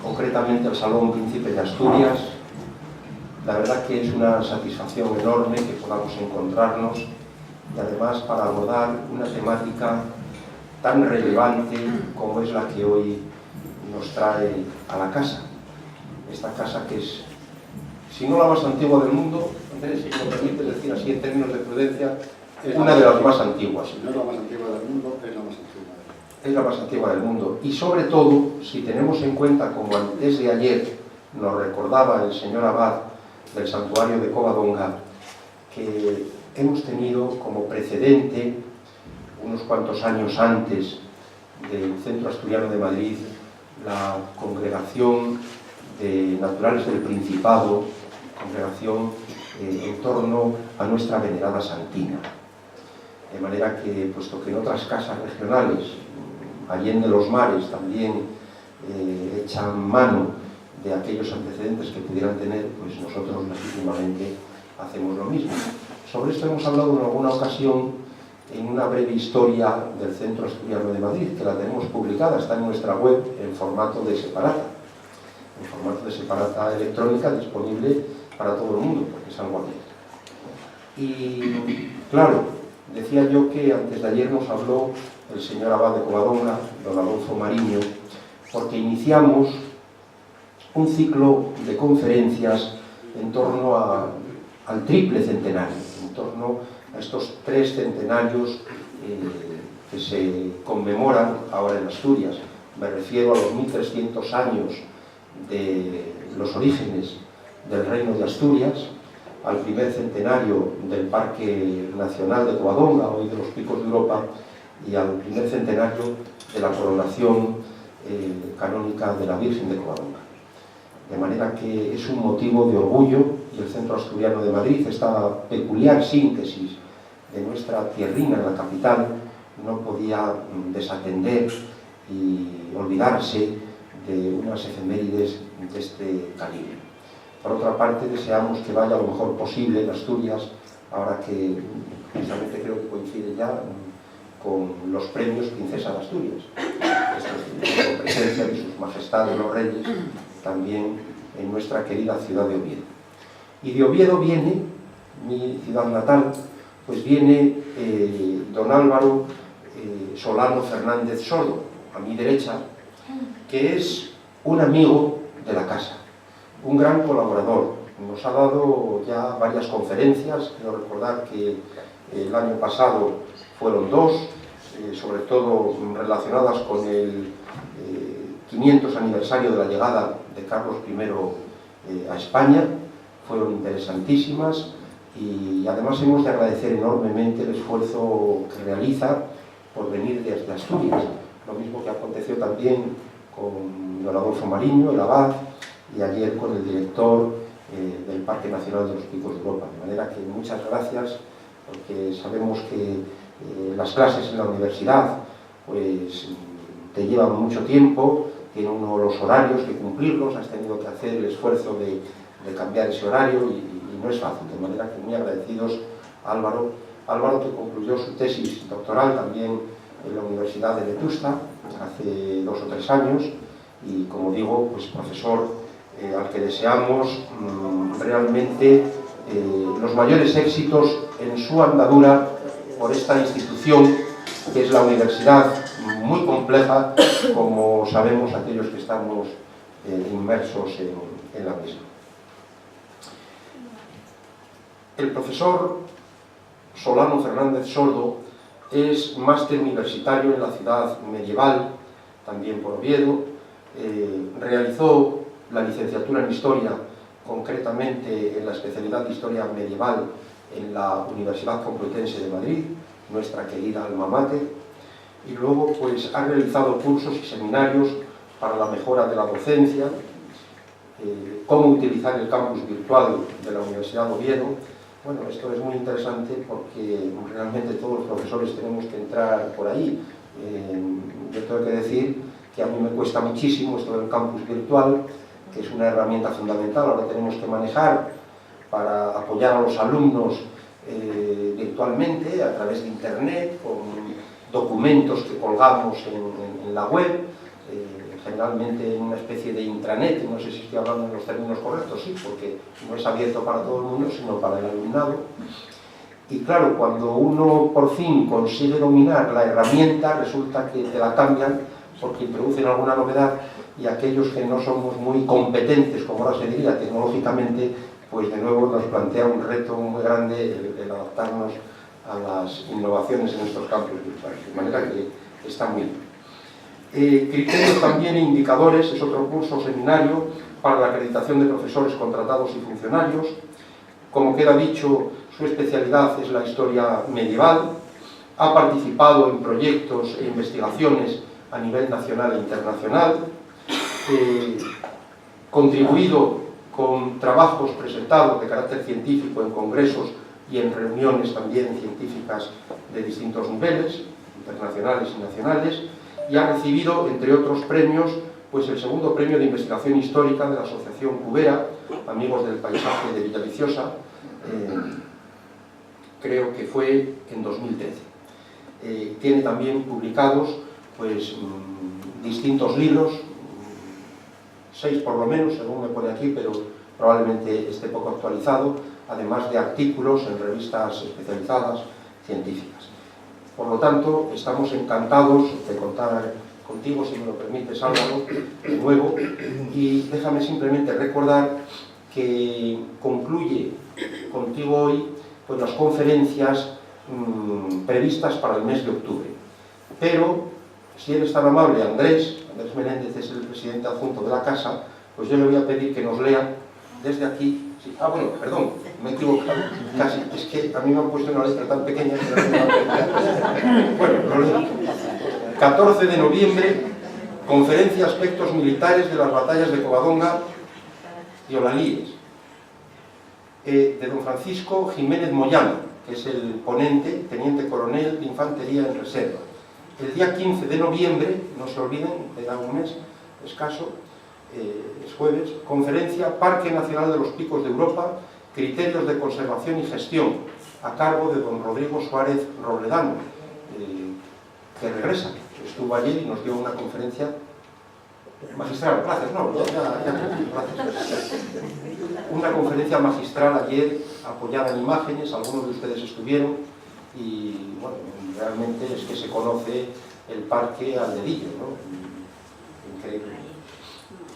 Concretamente el Salón Príncipe de Asturias. La verdad que es una satisfacción enorme que podamos encontrarnos y además para abordar una temática tan relevante como es la que hoy nos trae a la casa. Esta casa que es, si no la más antigua del mundo, Andrés, si me permites decir así en términos de prudencia, una de las más antiguas. Si no es la más antigua del mundo, es la más antigua. Es la más antigua del mundo. Y sobre todo, si tenemos en cuenta, como antes de ayer nos recordaba el señor abad del santuario de Covadonga, que hemos tenido como precedente, unos cuantos años antes del Centro Asturiano de Madrid, la congregación de naturales del Principado, congregación en torno a nuestra venerada Santina. De manera que, puesto que en otras casas regionales, allende los mares, también echan mano de aquellos antecedentes que pudieran tener, pues nosotros legítimamente hacemos lo mismo. Sobre esto hemos hablado en alguna ocasión en una breve historia del Centro Asturiano de Madrid, que la tenemos publicada, está en nuestra web en formato de separata electrónica, disponible para todo el mundo, porque es algo abierto. Y claro, decía yo que antes de ayer nos habló el señor abad de Covadonga, don Alonso Mariño, porque iniciamos un ciclo de conferencias en torno al triple centenario, en torno a estos 3 centenarios que se conmemoran ahora en Asturias. Me refiero a los 1300 años de los orígenes del Reino de Asturias, al primer centenario del Parque Nacional de Covadonga, hoy de los Picos de Europa, y al primer centenario de la coronación canónica de la Virgen de Covadonga. De manera que es un motivo de orgullo, y el Centro Asturiano de Madrid, esta peculiar síntesis de nuestra tierrina en la capital, no podía desatender y olvidarse de unas efemérides de este calibre. Por otra parte, deseamos que vaya lo mejor posible en Asturias, ahora que precisamente creo que coincide ya con los premios Princesa de Asturias, con presencia de sus majestades los reyes, también en nuestra querida ciudad de Oviedo. Y de Oviedo viene, mi ciudad natal, pues viene don Álvaro Solano Fernández Sordo, a mi derecha, que es un amigo de la casa, un gran colaborador. Nos ha dado ya varias conferencias, quiero recordar que el año pasado fueron 2, sobre todo relacionadas con el 500 aniversario de la llegada de Carlos I a España, fueron interesantísimas y además hemos de agradecer enormemente el esfuerzo que realiza por venir desde Asturias, lo mismo que aconteció también con don Adolfo Mariño, el abad, y ayer con el director del Parque Nacional de los Picos de Europa. De manera que muchas gracias, porque sabemos que las clases en la universidad pues te llevan mucho tiempo, tiene uno los horarios que cumplirlos, has tenido que hacer el esfuerzo de cambiar ese horario y no es fácil. De manera que muy agradecidos a Álvaro, que concluyó su tesis doctoral también en la Universidad de Vetusta hace 2 o 3 años y, como digo, pues profesor al que deseamos realmente los mayores éxitos en su andadura por esta institución que es la universidad, muy compleja, como sabemos aquellos que estamos inmersos en la misma. El profesor Solano Fernández Sordo es máster universitario en la ciudad medieval, también por Oviedo, realizó la licenciatura en Historia, concretamente en la especialidad de Historia Medieval en la Universidad Complutense de Madrid, nuestra querida alma mater, y luego pues ha realizado cursos y seminarios para la mejora de la docencia, cómo utilizar el campus virtual de la Universidad de Oviedo. Bueno, esto es muy interesante porque realmente todos los profesores tenemos que entrar por ahí. Yo tengo que decir que a mí me cuesta muchísimo esto del campus virtual, que es una herramienta fundamental, ahora tenemos que manejar para apoyar a los alumnos virtualmente, a través de internet, con documentos que colgamos en la web, generalmente en una especie de intranet, no sé si estoy hablando en los términos correctos, sí, porque no es abierto para todo el mundo, sino para el alumnado. Y claro, cuando uno por fin consigue dominar la herramienta, resulta que te la cambian porque introducen alguna novedad, y aquellos que no somos muy competentes, como ahora se diría, tecnológicamente, pues de nuevo nos plantea un reto muy grande el adaptarnos a las innovaciones en estos campos virtuales, de manera que está muy bien. Criterios también e indicadores, es otro curso o seminario para la acreditación de profesores contratados y funcionarios. Como queda dicho, su especialidad es la historia medieval, ha participado en proyectos e investigaciones a nivel nacional e internacional, contribuido con trabajos presentados de carácter científico en congresos y en reuniones también científicas de distintos niveles, internacionales y nacionales, y ha recibido, entre otros premios, pues el segundo premio de investigación histórica de la Asociación Cubera, Amigos del Paisaje de Villaviciosa, creo que fue en 2013. Tiene también publicados pues, distintos libros, 6 por lo menos, según me pone aquí, pero probablemente esté poco actualizado, además de artículos en revistas especializadas científicas. Por lo tanto, estamos encantados de contar contigo, si me lo permites, Álvaro, de nuevo, y déjame simplemente recordar que concluye contigo hoy pues, las conferencias previstas para el mes de octubre. Pero, si eres tan amable, Andrés Menéndez es el presidente adjunto de la casa, pues yo le voy a pedir que nos lea desde aquí. Sí. Ah, bueno, perdón, me he equivocado, casi, es que a mí me han puesto una letra tan pequeña que no me la... Bueno, lo leo. 14 de noviembre, conferencia Aspectos Militares de las Batallas de Covadonga y Olalíes, de don Francisco Jiménez Moyano, que es el ponente, teniente coronel de Infantería en Reserva. El día 15 de noviembre, no se olviden, queda un mes escaso, es jueves, conferencia Parque Nacional de los Picos de Europa, criterios de conservación y gestión, a cargo de don Rodrigo Suárez Robledano, que regresa, estuvo ayer y nos dio una conferencia magistral. Gracias, no, gracias. Una conferencia magistral ayer, apoyada en imágenes, algunos de ustedes estuvieron, y bueno, realmente es que se conoce el parque al dedillo, ¿no? Increíble.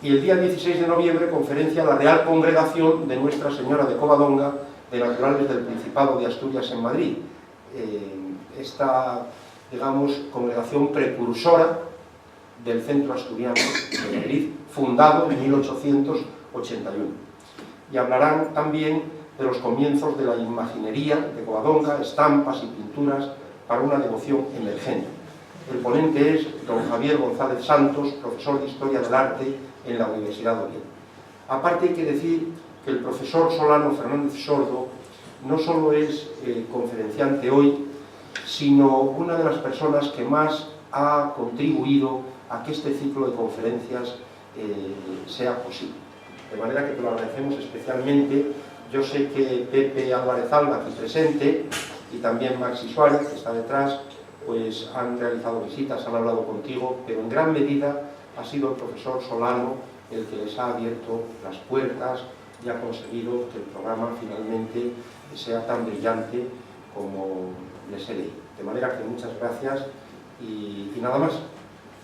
Y el día 16 de noviembre, conferencia a la Real Congregación de Nuestra Señora de Covadonga, de Naturales del Principado de Asturias en Madrid. Esta, digamos, congregación precursora del Centro Asturiano de Madrid, fundado en 1881. Y hablarán también de los comienzos de la imaginería de Covadonga, estampas y pinturas para una devoción emergente. El ponente es don Javier González Santos, profesor de Historia del Arte en la Universidad de Oviedo. Aparte hay que decir que el profesor Solano Fernández Sordo no solo es conferenciante hoy, sino una de las personas que más ha contribuido a que este ciclo de conferencias sea posible. De manera que te lo agradecemos especialmente. Yo sé que Pepe Álvarez Alba, aquí presente, y también Maxi Suárez, que está detrás, pues han realizado visitas, han hablado contigo, pero en gran medida ha sido el profesor Solano el que les ha abierto las puertas y ha conseguido que el programa finalmente sea tan brillante como les he leído. De manera que muchas gracias y nada más,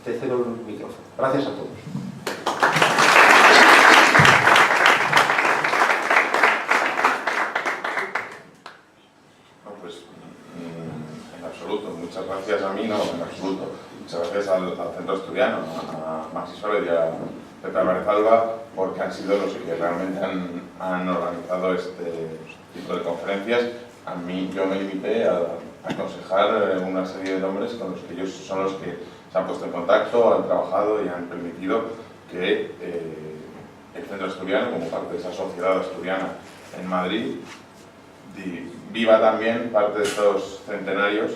te cedo el micrófono. Gracias a todos. Muchas gracias a mí, no, en absoluto. Muchas gracias al Centro Asturiano, a Maxi Suárez y a Pepe Álvarez Alba, porque han sido los que realmente han organizado este tipo de conferencias. A mí, yo me limité a aconsejar una serie de nombres con los que ellos son los que se han puesto en contacto, han trabajado y han permitido que el Centro Asturiano, como parte de esa sociedad asturiana en Madrid, viva también parte de estos centenarios,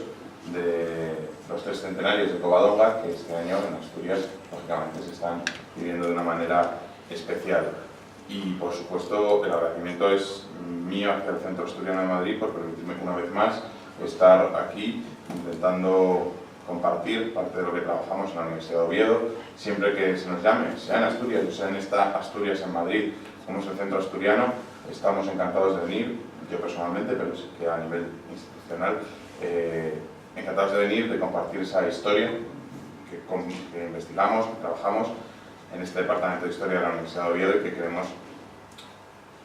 de los 3 centenarios de Covadonga, que este año en Asturias, lógicamente, se están viviendo de una manera especial. Y, por supuesto, el agradecimiento es mío hacia el Centro Asturiano de Madrid por permitirme una vez más estar aquí intentando compartir parte de lo que trabajamos en la Universidad de Oviedo, siempre que se nos llame, sea en Asturias o sea en esta Asturias en Madrid, como es el centro asturiano, estamos encantados de venir, yo personalmente, pero sí que a nivel institucional, encantados de venir, de compartir esa historia que investigamos, que trabajamos en este departamento de Historia de la Universidad de Oviedo y que queremos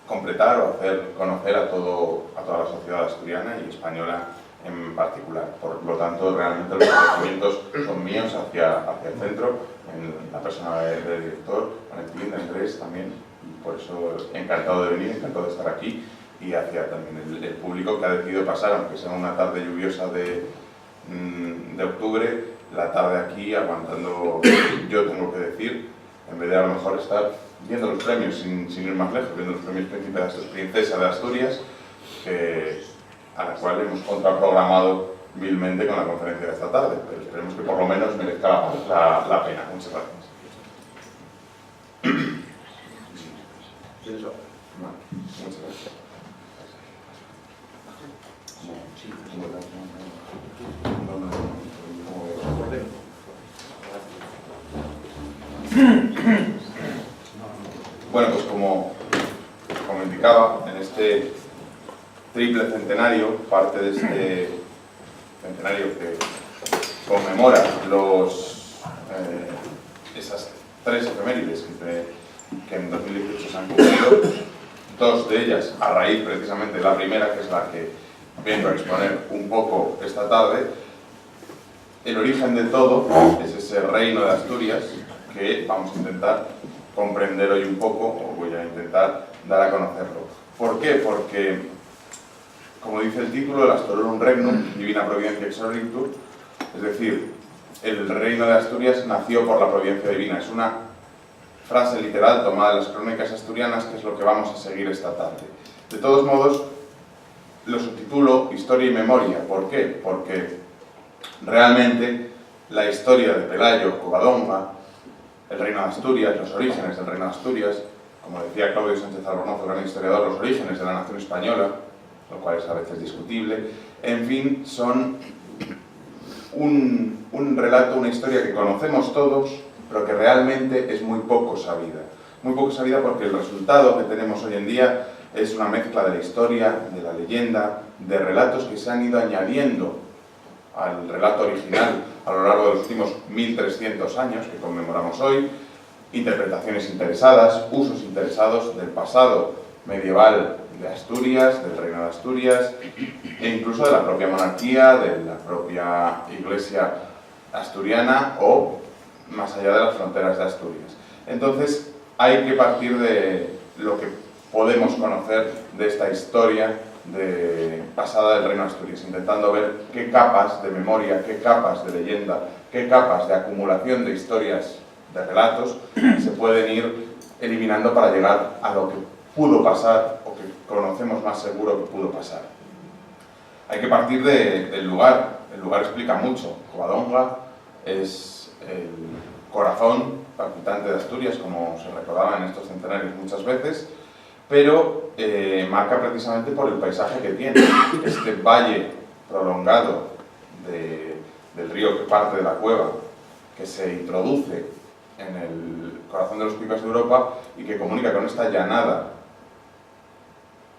completar o hacer conocer a toda la sociedad asturiana y española en particular. Por lo tanto, realmente los conocimientos son míos hacia el centro, en la persona del director, con el team de Andrés también, y por eso encantado de venir, encantado de estar aquí, y hacia también el público que ha decidido pasar, aunque sea una tarde lluviosa de octubre, la tarde aquí aguantando, yo tengo que decir, en vez de a lo mejor estar viendo los premios, sin ir más lejos, viendo los premios Príncipe de Asturias, Princesa de Asturias, a la cual hemos contraprogramado vilmente con la conferencia de esta tarde, pero esperemos que por lo menos merezca la pena. Muchas gracias. Muchas gracias. Bueno, pues como indicaba, en este triple centenario, parte de este centenario que conmemora esas tres efemérides que en 2018 se han cumplido, dos de ellas a raíz precisamente de la primera, que es la que vengo a exponer un poco esta tarde. El origen de todo es ese reino de Asturias que vamos a intentar comprender hoy un poco, o voy a intentar dar a conocerlo. ¿Por qué? Porque, como dice el título, el Astorum Regnum, Divina Providencia Ex Orictur, es decir, el reino de Asturias nació por la providencia divina. Es una frase literal tomada de las crónicas asturianas, que es lo que vamos a seguir esta tarde. De todos modos, lo subtitulo Historia y Memoria. ¿Por qué? Porque realmente la historia de Pelayo, Covadonga, el reino de Asturias, los orígenes del reino de Asturias, como decía Claudio Sánchez Albornoz, el gran historiador, los orígenes de la nación española, lo cual es a veces discutible, en fin, son un relato, una historia que conocemos todos, pero que realmente es muy poco sabida. Muy poco sabida porque el resultado que tenemos hoy en día es una mezcla de la historia, de la leyenda, de relatos que se han ido añadiendo al relato original a lo largo de los últimos 1300 años que conmemoramos hoy, interpretaciones interesadas, usos interesados del pasado medieval de Asturias, del reino de Asturias, e incluso de la propia monarquía, de la propia iglesia asturiana o más allá de las fronteras de Asturias. Entonces, hay que partir de lo que podemos conocer de esta historia pasada del reino de Asturias, intentando ver qué capas de memoria, qué capas de leyenda, qué capas de acumulación de historias, de relatos, se pueden ir eliminando para llegar a lo que pudo pasar o que conocemos más seguro que pudo pasar. Hay que partir del lugar. El lugar explica mucho. Covadonga es el corazón palpitante de Asturias, como se recordaba en estos centenarios muchas veces, pero marca precisamente por el paisaje que tiene. Este valle prolongado del río que parte de la cueva, que se introduce en el corazón de los picos de Europa y que comunica con esta llanada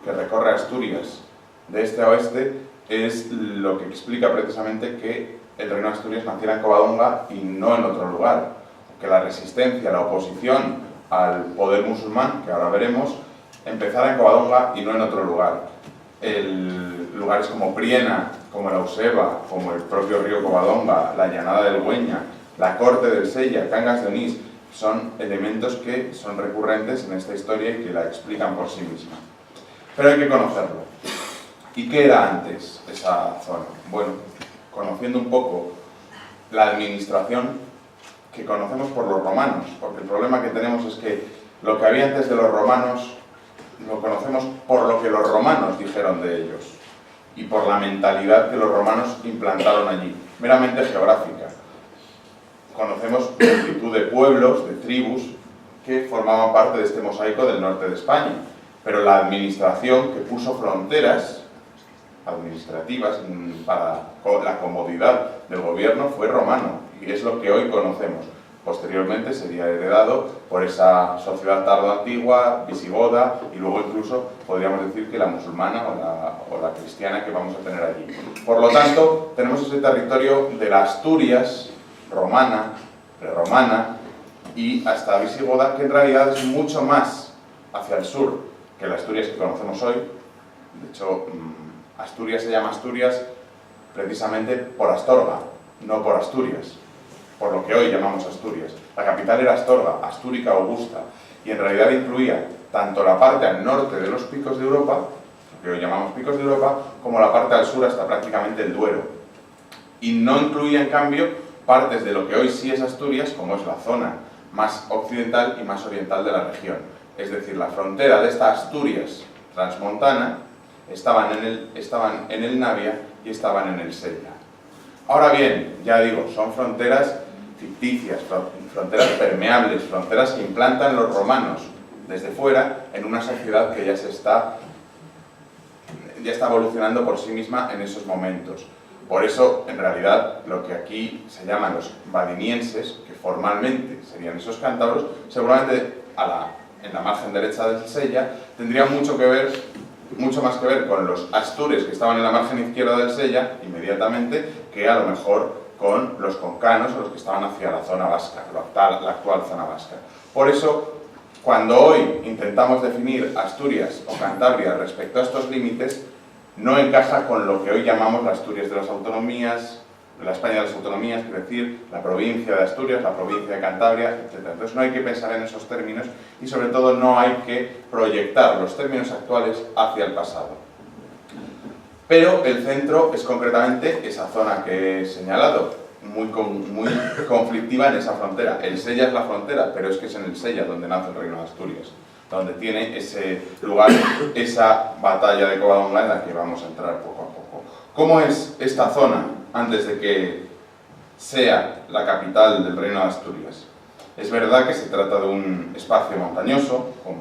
que recorre Asturias de este a oeste, es lo que explica precisamente que el reino de Asturias naciera en Covadonga y no en otro lugar, que la resistencia, la oposición al poder musulmán, que ahora veremos, empezara en Covadonga y no en otro lugar. Lugares como Priena, como la Useva, como el propio río Covadonga, la llanada del Güeña, la corte del Sella, Cangas de Onís, son elementos que son recurrentes en esta historia y que la explican por sí misma. Pero hay que conocerlo. ¿Y qué era antes esa zona? Bueno, conociendo un poco la administración que conocemos por los romanos, porque el problema que tenemos es que lo que había antes de los romanos lo conocemos por lo que los romanos dijeron de ellos y por la mentalidad que los romanos implantaron allí, meramente geográfica. Conocemos multitud de pueblos, de tribus, que formaban parte de este mosaico del norte de España, pero la administración que puso fronteras administrativas, para la comodidad del gobierno, fue romano, y es lo que hoy conocemos. Posteriormente sería heredado por esa sociedad tardo-antigua, visigoda, y luego incluso podríamos decir que la musulmana o la cristiana que vamos a tener allí. Por lo tanto, tenemos ese territorio de la Asturias romana, prerromana y hasta visigoda, que en realidad es mucho más hacia el sur que la Asturias que conocemos hoy. De hecho, Asturias se llama Asturias precisamente por Astorga, no por Asturias, por lo que hoy llamamos Asturias. La capital era Astorga, Astúrica Augusta, y en realidad incluía tanto la parte al norte de los picos de Europa, lo que hoy llamamos picos de Europa, como la parte al sur hasta prácticamente el Duero. Y no incluía, en cambio, partes de lo que hoy sí es Asturias, como es la zona más occidental y más oriental de la región. Es decir, la frontera de esta Asturias transmontana estaban en el Navia y estaban en el Sella. Ahora bien, ya digo, son fronteras ficticias, fronteras permeables, fronteras que implantan los romanos desde fuera en una sociedad que ya está evolucionando por sí misma en esos momentos. Por eso, en realidad, lo que aquí se llaman los vadinienses, que formalmente serían esos cántabros, seguramente en la margen derecha del Sella, tendrían mucho más que ver con los astures que estaban en la margen izquierda del Sella, inmediatamente, que a lo mejor con los concanos o los que estaban hacia la zona vasca, la actual zona vasca. Por eso, cuando hoy intentamos definir Asturias o Cantabria respecto a estos límites, no encaja con lo que hoy llamamos la Asturias de las autonomías, la España de las autonomías, quiero decir, la provincia de Asturias, la provincia de Cantabria, etc. Entonces no hay que pensar en esos términos y sobre todo no hay que proyectar los términos actuales hacia el pasado. Pero el centro es concretamente esa zona que he señalado, muy conflictiva en esa frontera. El Sella es la frontera, pero es que es en el Sella donde nace el Reino de Asturias, donde tiene ese lugar, esa batalla de Covadonga en la que vamos a entrar poco a poco. ¿Cómo es esta zona antes de que sea la capital del Reino de Asturias? Es verdad que se trata de un espacio montañoso, con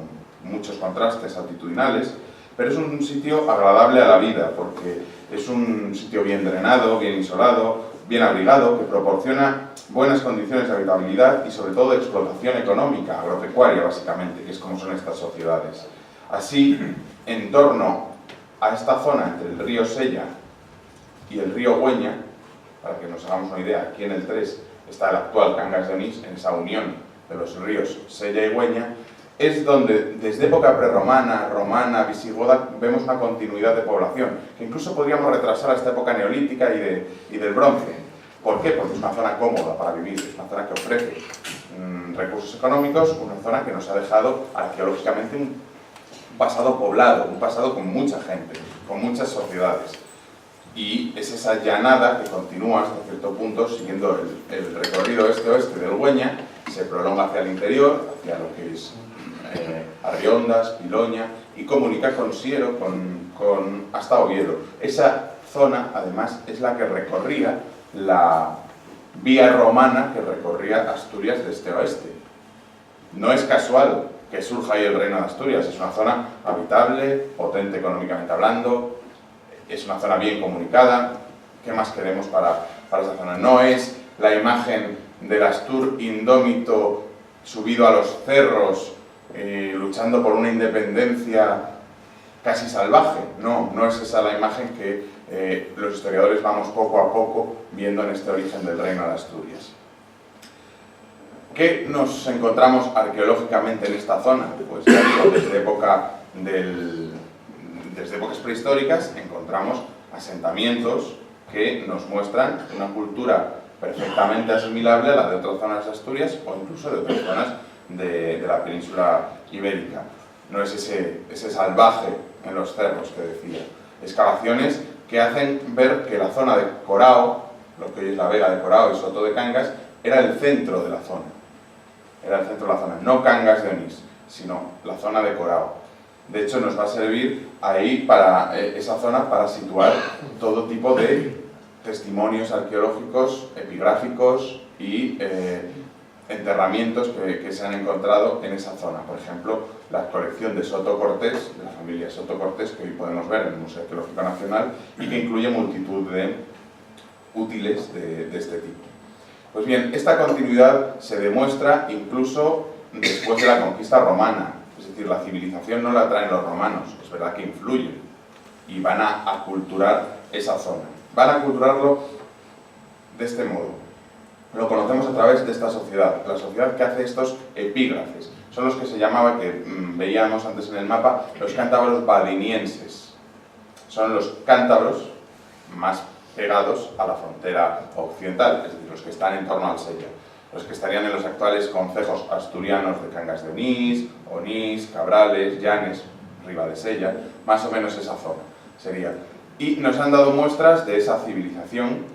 muchos contrastes altitudinales, pero es un sitio agradable a la vida, porque es un sitio bien drenado, bien insolado, bien abrigado, que proporciona buenas condiciones de habitabilidad y sobre todo de explotación económica, agropecuaria básicamente, que es como son estas sociedades. Así, en torno a esta zona entre el río Sella y el río Güeña, para que nos hagamos una idea, aquí en el 3 está el actual Cangas de Onís, en esa unión de los ríos Sella y Güeña, es donde desde época prerromana, romana, visigoda, vemos una continuidad de población, que incluso podríamos retrasar a esta época neolítica y del bronce. ¿Por qué? Porque es una zona cómoda para vivir, es una zona que ofrece recursos económicos, una zona que nos ha dejado arqueológicamente un pasado poblado, un pasado con mucha gente, con muchas sociedades. Y es esa llanada que continúa hasta cierto punto, siguiendo el recorrido este-oeste del Güeña, se prolonga hacia el interior, hacia lo que es Arriondas, Piloña, y comunica con Siero, hasta Oviedo. Esa zona, además, es la que recorría la vía romana que recorría Asturias de este a oeste. No es casual que surja ahí el Reino de Asturias, es una zona habitable, potente económicamente hablando, es una zona bien comunicada. ¿Qué más queremos para esa zona? No es la imagen del Astur indómito subido a los cerros, luchando por una independencia casi salvaje. No es esa la imagen que los historiadores vamos poco a poco viendo en este origen del Reino de Asturias. ¿Qué nos encontramos arqueológicamente en esta zona? Pues ya digo, desde épocas prehistóricas encontramos asentamientos que nos muestran una cultura perfectamente asimilable a la de otras zonas de Asturias o incluso de otras zonas de la península ibérica. No es ese salvaje en los cerros que decía. Excavaciones que hacen ver que la zona de Corao, lo que hoy es la Vega de Corao y Soto de Cangas, era el centro de la zona. Era el centro de la zona, no Cangas de Onís, sino la zona de Corao. De hecho, nos va a servir ahí para esa zona para situar todo tipo de testimonios arqueológicos, epigráficos y enterramientos que se han encontrado en esa zona. Por ejemplo, la colección de Soto Cortés, de la familia Soto Cortés, que hoy podemos ver en el Museo Arqueológico Nacional y que incluye multitud de útiles de este tipo. Pues bien, esta continuidad se demuestra incluso después de la conquista romana. Es decir, la civilización no la traen los romanos, es verdad que influyen y van a aculturar esa zona. Van a aculturarlo de este modo. Lo conocemos a través de esta sociedad, la sociedad que hace estos epígrafes. Son los que se llamaba, que veíamos antes en el mapa, los cántabros valinienses. Son los cántabros más pegados a la frontera occidental, es decir, los que están en torno al Sella. Los que estarían en los actuales concejos asturianos de Cangas de Onís, Cabrales, Llanes, Ribadesella, más o menos esa zona sería. Y nos han dado muestras de esa civilización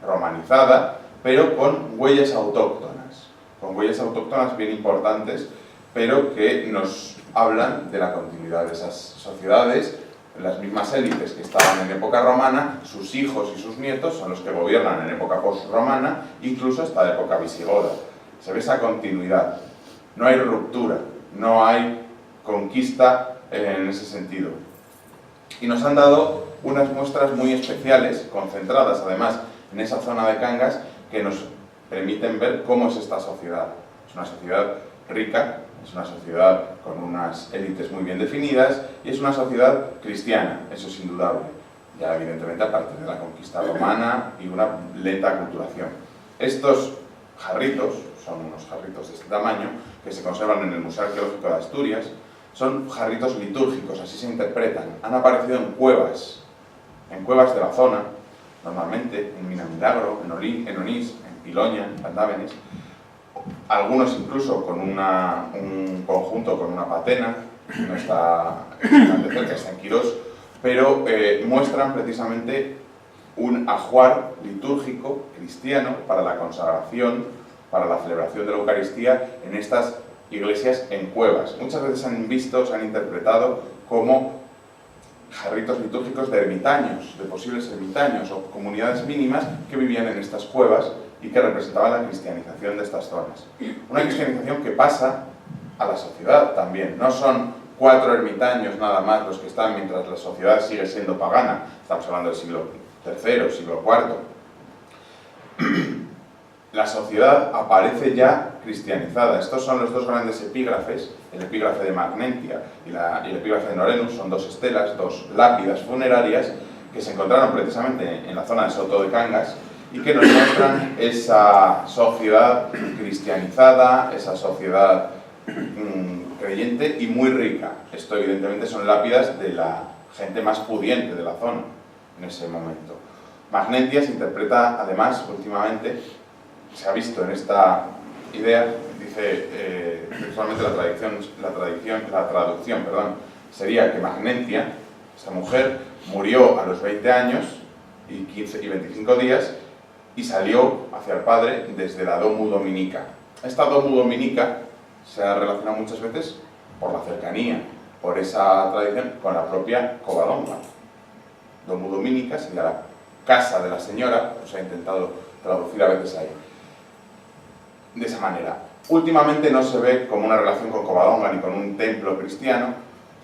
romanizada, pero con huellas autóctonas bien importantes, pero que nos hablan de la continuidad de esas sociedades. Las mismas élites que estaban en época romana, sus hijos y sus nietos son los que gobiernan en época post-romana, incluso hasta la época visigoda. Se ve esa continuidad. No hay ruptura, no hay conquista en ese sentido. Y nos han dado unas muestras muy especiales, concentradas además en esa zona de Cangas, que nos permiten ver cómo es esta sociedad. Es una sociedad rica, es una sociedad con unas élites muy bien definidas y es una sociedad cristiana, eso es indudable. Ya evidentemente a partir de la conquista romana y una lenta aculturación. Estos jarritos, son unos jarritos de este tamaño, que se conservan en el Museo Arqueológico de Asturias, son jarritos litúrgicos, así se interpretan. Han aparecido en cuevas de la zona, normalmente en Minamilagro, en Onís, en Piloña, en Pandávenes, algunos incluso con un conjunto con una patena, no está de cerca, está en Quirós, pero muestran precisamente un ajuar litúrgico cristiano para la consagración, para la celebración de la Eucaristía en estas iglesias en cuevas. Muchas veces se han interpretado como jarritos litúrgicos de ermitaños, de posibles ermitaños o comunidades mínimas que vivían en estas cuevas y que representaban la cristianización de estas zonas. Una cristianización que pasa a la sociedad también. No son 4 ermitaños nada más los que están mientras la sociedad sigue siendo pagana. Estamos hablando del siglo III, siglo IV. La sociedad aparece ya cristianizada. Estos son los dos grandes epígrafes, el epígrafe de Magnentia y el epígrafe de Norenus. Son dos estelas, dos lápidas funerarias que se encontraron precisamente en la zona de Soto de Cangas y que nos muestran esa sociedad cristianizada, esa sociedad creyente y muy rica. Esto evidentemente son lápidas de la gente más pudiente de la zona en ese momento. Magnentia se interpreta además últimamente, se ha visto en esta idea, dice textualmente la traducción, sería que Magnentia, esta mujer, murió a los 20 años y 25 días y salió hacia el Padre desde la Domu Dominica. Esta Domu Dominica se ha relacionado muchas veces por la cercanía, por esa tradición, con la propia Covadonga. Domu Dominica sería la casa de la señora, se ha intentado traducir a veces ahí. De esa manera. Últimamente no se ve como una relación con Covadonga ni con un templo cristiano,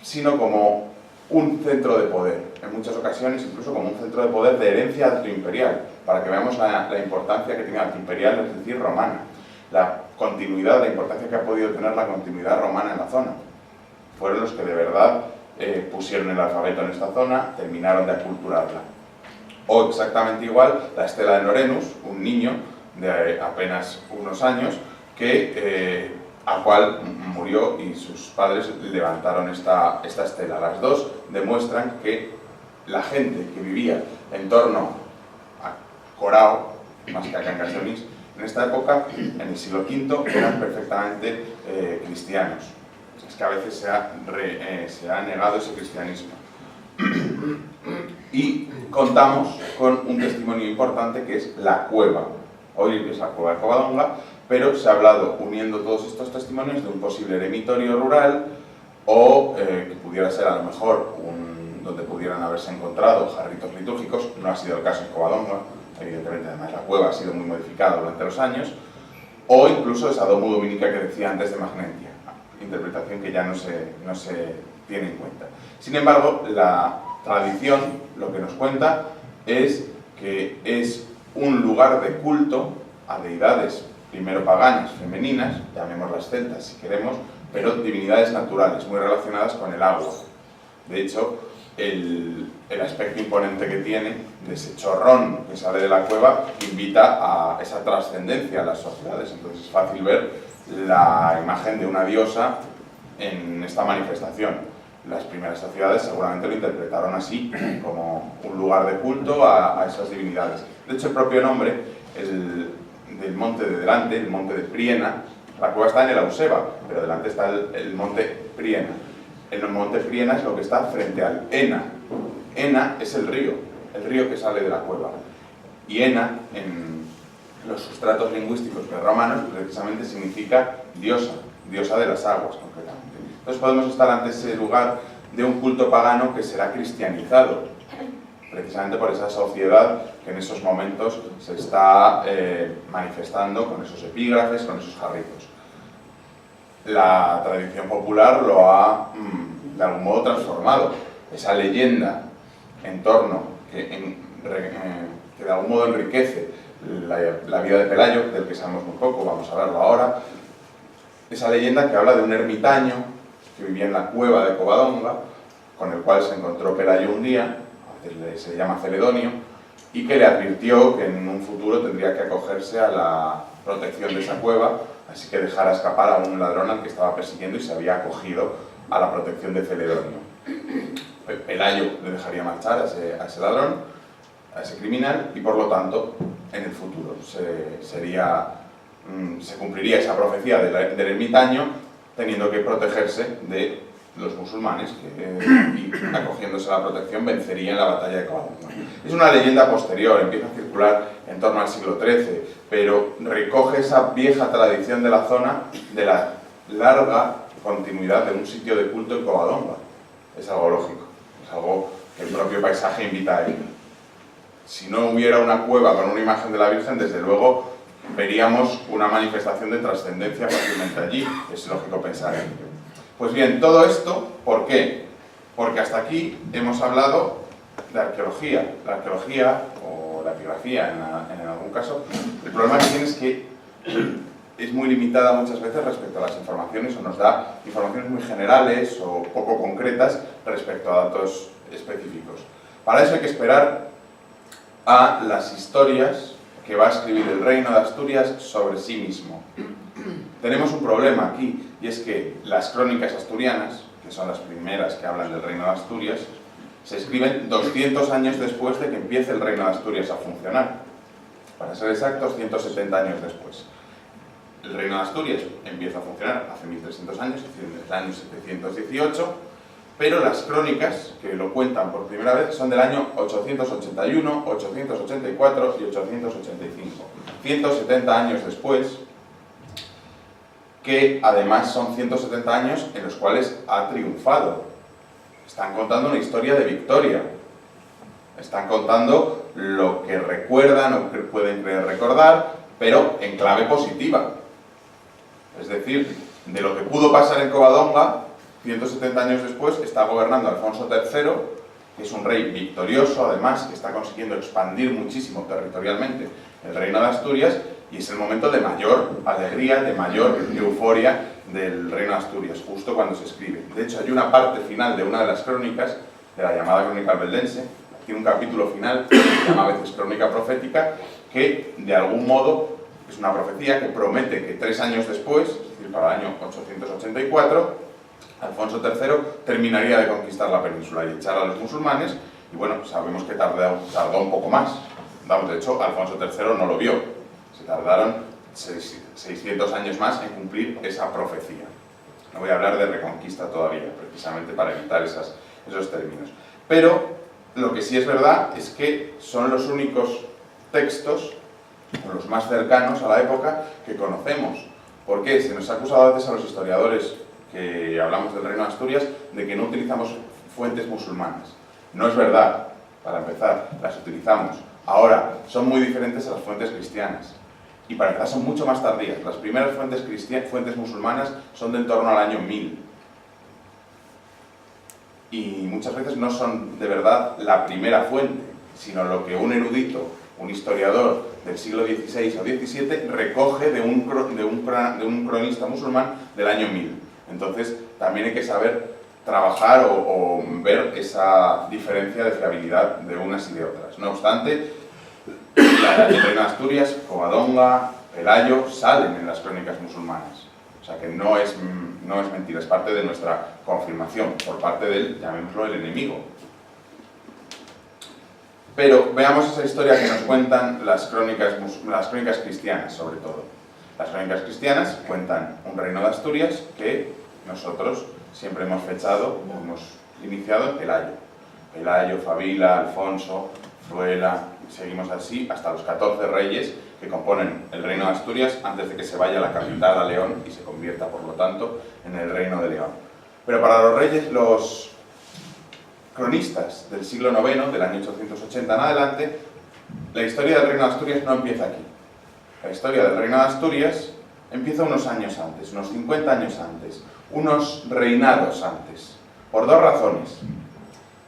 sino como un centro de poder, en muchas ocasiones incluso como un centro de poder de herencia altoimperial, para que veamos la importancia que tiene altoimperial, es decir, romana, la continuidad, la importancia que ha podido tener la continuidad romana en la zona. Fueron los que de verdad pusieron el alfabeto en esta zona, terminaron de aculturarla. O exactamente igual, la estela de Norenus, un niño de apenas unos años, al cual murió y sus padres levantaron esta estela. Las dos demuestran que la gente que vivía en torno a Corao, más que a Cangas de Onís, en esta época, en el siglo V, eran perfectamente cristianos. Es que a veces se ha negado ese cristianismo. Y contamos con un testimonio importante que es la cueva. Hoy es la cueva de Covadonga, pero se ha hablado, uniendo todos estos testimonios, de un posible eremitorio rural o que pudiera ser a lo mejor donde pudieran haberse encontrado jarritos litúrgicos. No ha sido el caso en Covadonga, evidentemente además la cueva ha sido muy modificada durante los años, o incluso esa domo dominica que decía antes de Magnentia, interpretación que ya no se tiene en cuenta. Sin embargo, la tradición lo que nos cuenta es que es un lugar de culto a deidades, primero paganas, femeninas, llamémoslas celtas si queremos, pero divinidades naturales, muy relacionadas con el agua. De hecho, el aspecto imponente que tiene, de ese chorrón que sale de la cueva, invita a esa trascendencia a las sociedades. Entonces es fácil ver la imagen de una diosa en esta manifestación. Las primeras sociedades seguramente lo interpretaron así, como un lugar de culto a esas divinidades. De hecho, el propio nombre del monte de delante, el monte de Priena, la cueva está en el Auseba, pero delante está el monte Priena. El monte Priena es lo que está frente al Ena. Ena es el río que sale de la cueva. Y Ena, en los sustratos lingüísticos romanos, precisamente significa diosa, diosa de las aguas, concretamente. Entonces podemos estar ante ese lugar de un culto pagano que será cristianizado, precisamente por esa sociedad que en esos momentos se está manifestando con esos epígrafes, con esos jarritos. La tradición popular lo ha de algún modo transformado. Esa leyenda en torno, que de algún modo enriquece la vida de Pelayo, del que sabemos muy poco, vamos a verlo ahora. Esa leyenda que habla de un ermitaño que vivía en la cueva de Covadonga, con el cual se encontró Pelayo un día, se llama Celedonio, y que le advirtió que en un futuro tendría que acogerse a la protección de esa cueva, así que dejara escapar a un ladrón al que estaba persiguiendo y se había acogido a la protección de Celedonio. Pelayo le dejaría marchar a ese ladrón, a ese criminal, y por lo tanto, en el futuro se cumpliría esa profecía del ermitaño, teniendo que protegerse de los musulmanes y acogiéndose a la protección vencerían la batalla de Covadonga. Es una leyenda posterior, empieza a circular en torno al siglo XIII, pero recoge esa vieja tradición de la zona de la larga continuidad de un sitio de culto en Covadonga. Es algo lógico, es algo que el propio paisaje invita a ello. Si no hubiera una cueva con una imagen de la Virgen, desde luego veríamos una manifestación de trascendencia fácilmente allí, es lógico pensar en ello. Pues bien, todo esto, ¿por qué? Porque hasta aquí hemos hablado de arqueología. La arqueología, o la epigrafía en algún caso, el problema que tiene es que es muy limitada muchas veces respecto a las informaciones, o nos da informaciones muy generales o poco concretas respecto a datos específicos. Para eso hay que esperar a las historias que va a escribir el Reino de Asturias sobre sí mismo. Tenemos un problema aquí, y es que las crónicas asturianas, que son las primeras que hablan del Reino de Asturias, se escriben 200 años después de que empiece el Reino de Asturias a funcionar. Para ser exactos, 170 años después. El Reino de Asturias empieza a funcionar hace 1300 años, es decir, en el año 718, pero las crónicas que lo cuentan por primera vez son del año 881, 884 y 885. 170 años después, que además son 170 años en los cuales ha triunfado. Están contando una historia de victoria. Están contando lo que recuerdan o que pueden creer recordar, pero en clave positiva. Es decir, de lo que pudo pasar en Covadonga, 170 años después, está gobernando Alfonso III, que es un rey victorioso, además, que está consiguiendo expandir muchísimo territorialmente el Reino de Asturias, y es el momento de mayor alegría, de mayor euforia del Reino de Asturias, justo cuando se escribe. De hecho, hay una parte final de una de las crónicas, de la llamada Crónica Albeldense, tiene un capítulo final, que se llama a veces Crónica Profética, que de algún modo es una profecía que promete que 3 años después, es decir, para el año 884, Alfonso III terminaría de conquistar la península y echar a los musulmanes, y bueno, sabemos que tardó un poco más. Vamos, de hecho, Alfonso III no lo vio. Se tardaron 600 años más en cumplir esa profecía. No voy a hablar de reconquista todavía, precisamente para evitar esos términos. Pero lo que sí es verdad es que son los únicos textos, o los más cercanos a la época, que conocemos. ¿Por qué? Se nos ha acusado a veces a los historiadores que hablamos del Reino de Asturias de que no utilizamos fuentes musulmanas. No es verdad, para empezar, las utilizamos. Ahora, son muy diferentes a las fuentes cristianas. y para empezar son mucho más tardías. Las primeras fuentes musulmanas son de en torno al año 1000. Y muchas veces no son de verdad la primera fuente, sino lo que un erudito, un historiador del siglo XVI o XVII recoge de un cronista musulmán del año 1000. Entonces también hay que saber trabajar o ver esa diferencia de fiabilidad de unas y de otras. No obstante, el reino de Asturias, Covadonga, Pelayo salen en las crónicas musulmanas. O sea que no es mentira, es parte de nuestra confirmación por parte del, llamémoslo, el enemigo. Pero veamos esa historia que nos cuentan las crónicas cristianas, sobre todo. Las crónicas cristianas cuentan un reino de Asturias que nosotros siempre hemos fechado, hemos iniciado en Pelayo. Pelayo, Fabila, Alfonso, Fruela, seguimos así hasta los 14 reyes que componen el reino de Asturias antes de que se vaya a la capital, a León, y se convierta, por lo tanto, en el reino de León. Pero para los reyes, los cronistas del siglo IX, del año 880 en adelante, la historia del reino de Asturias no empieza aquí. La historia del reino de Asturias empieza unos años antes, unos 50 años antes, unos reinados antes, por dos razones.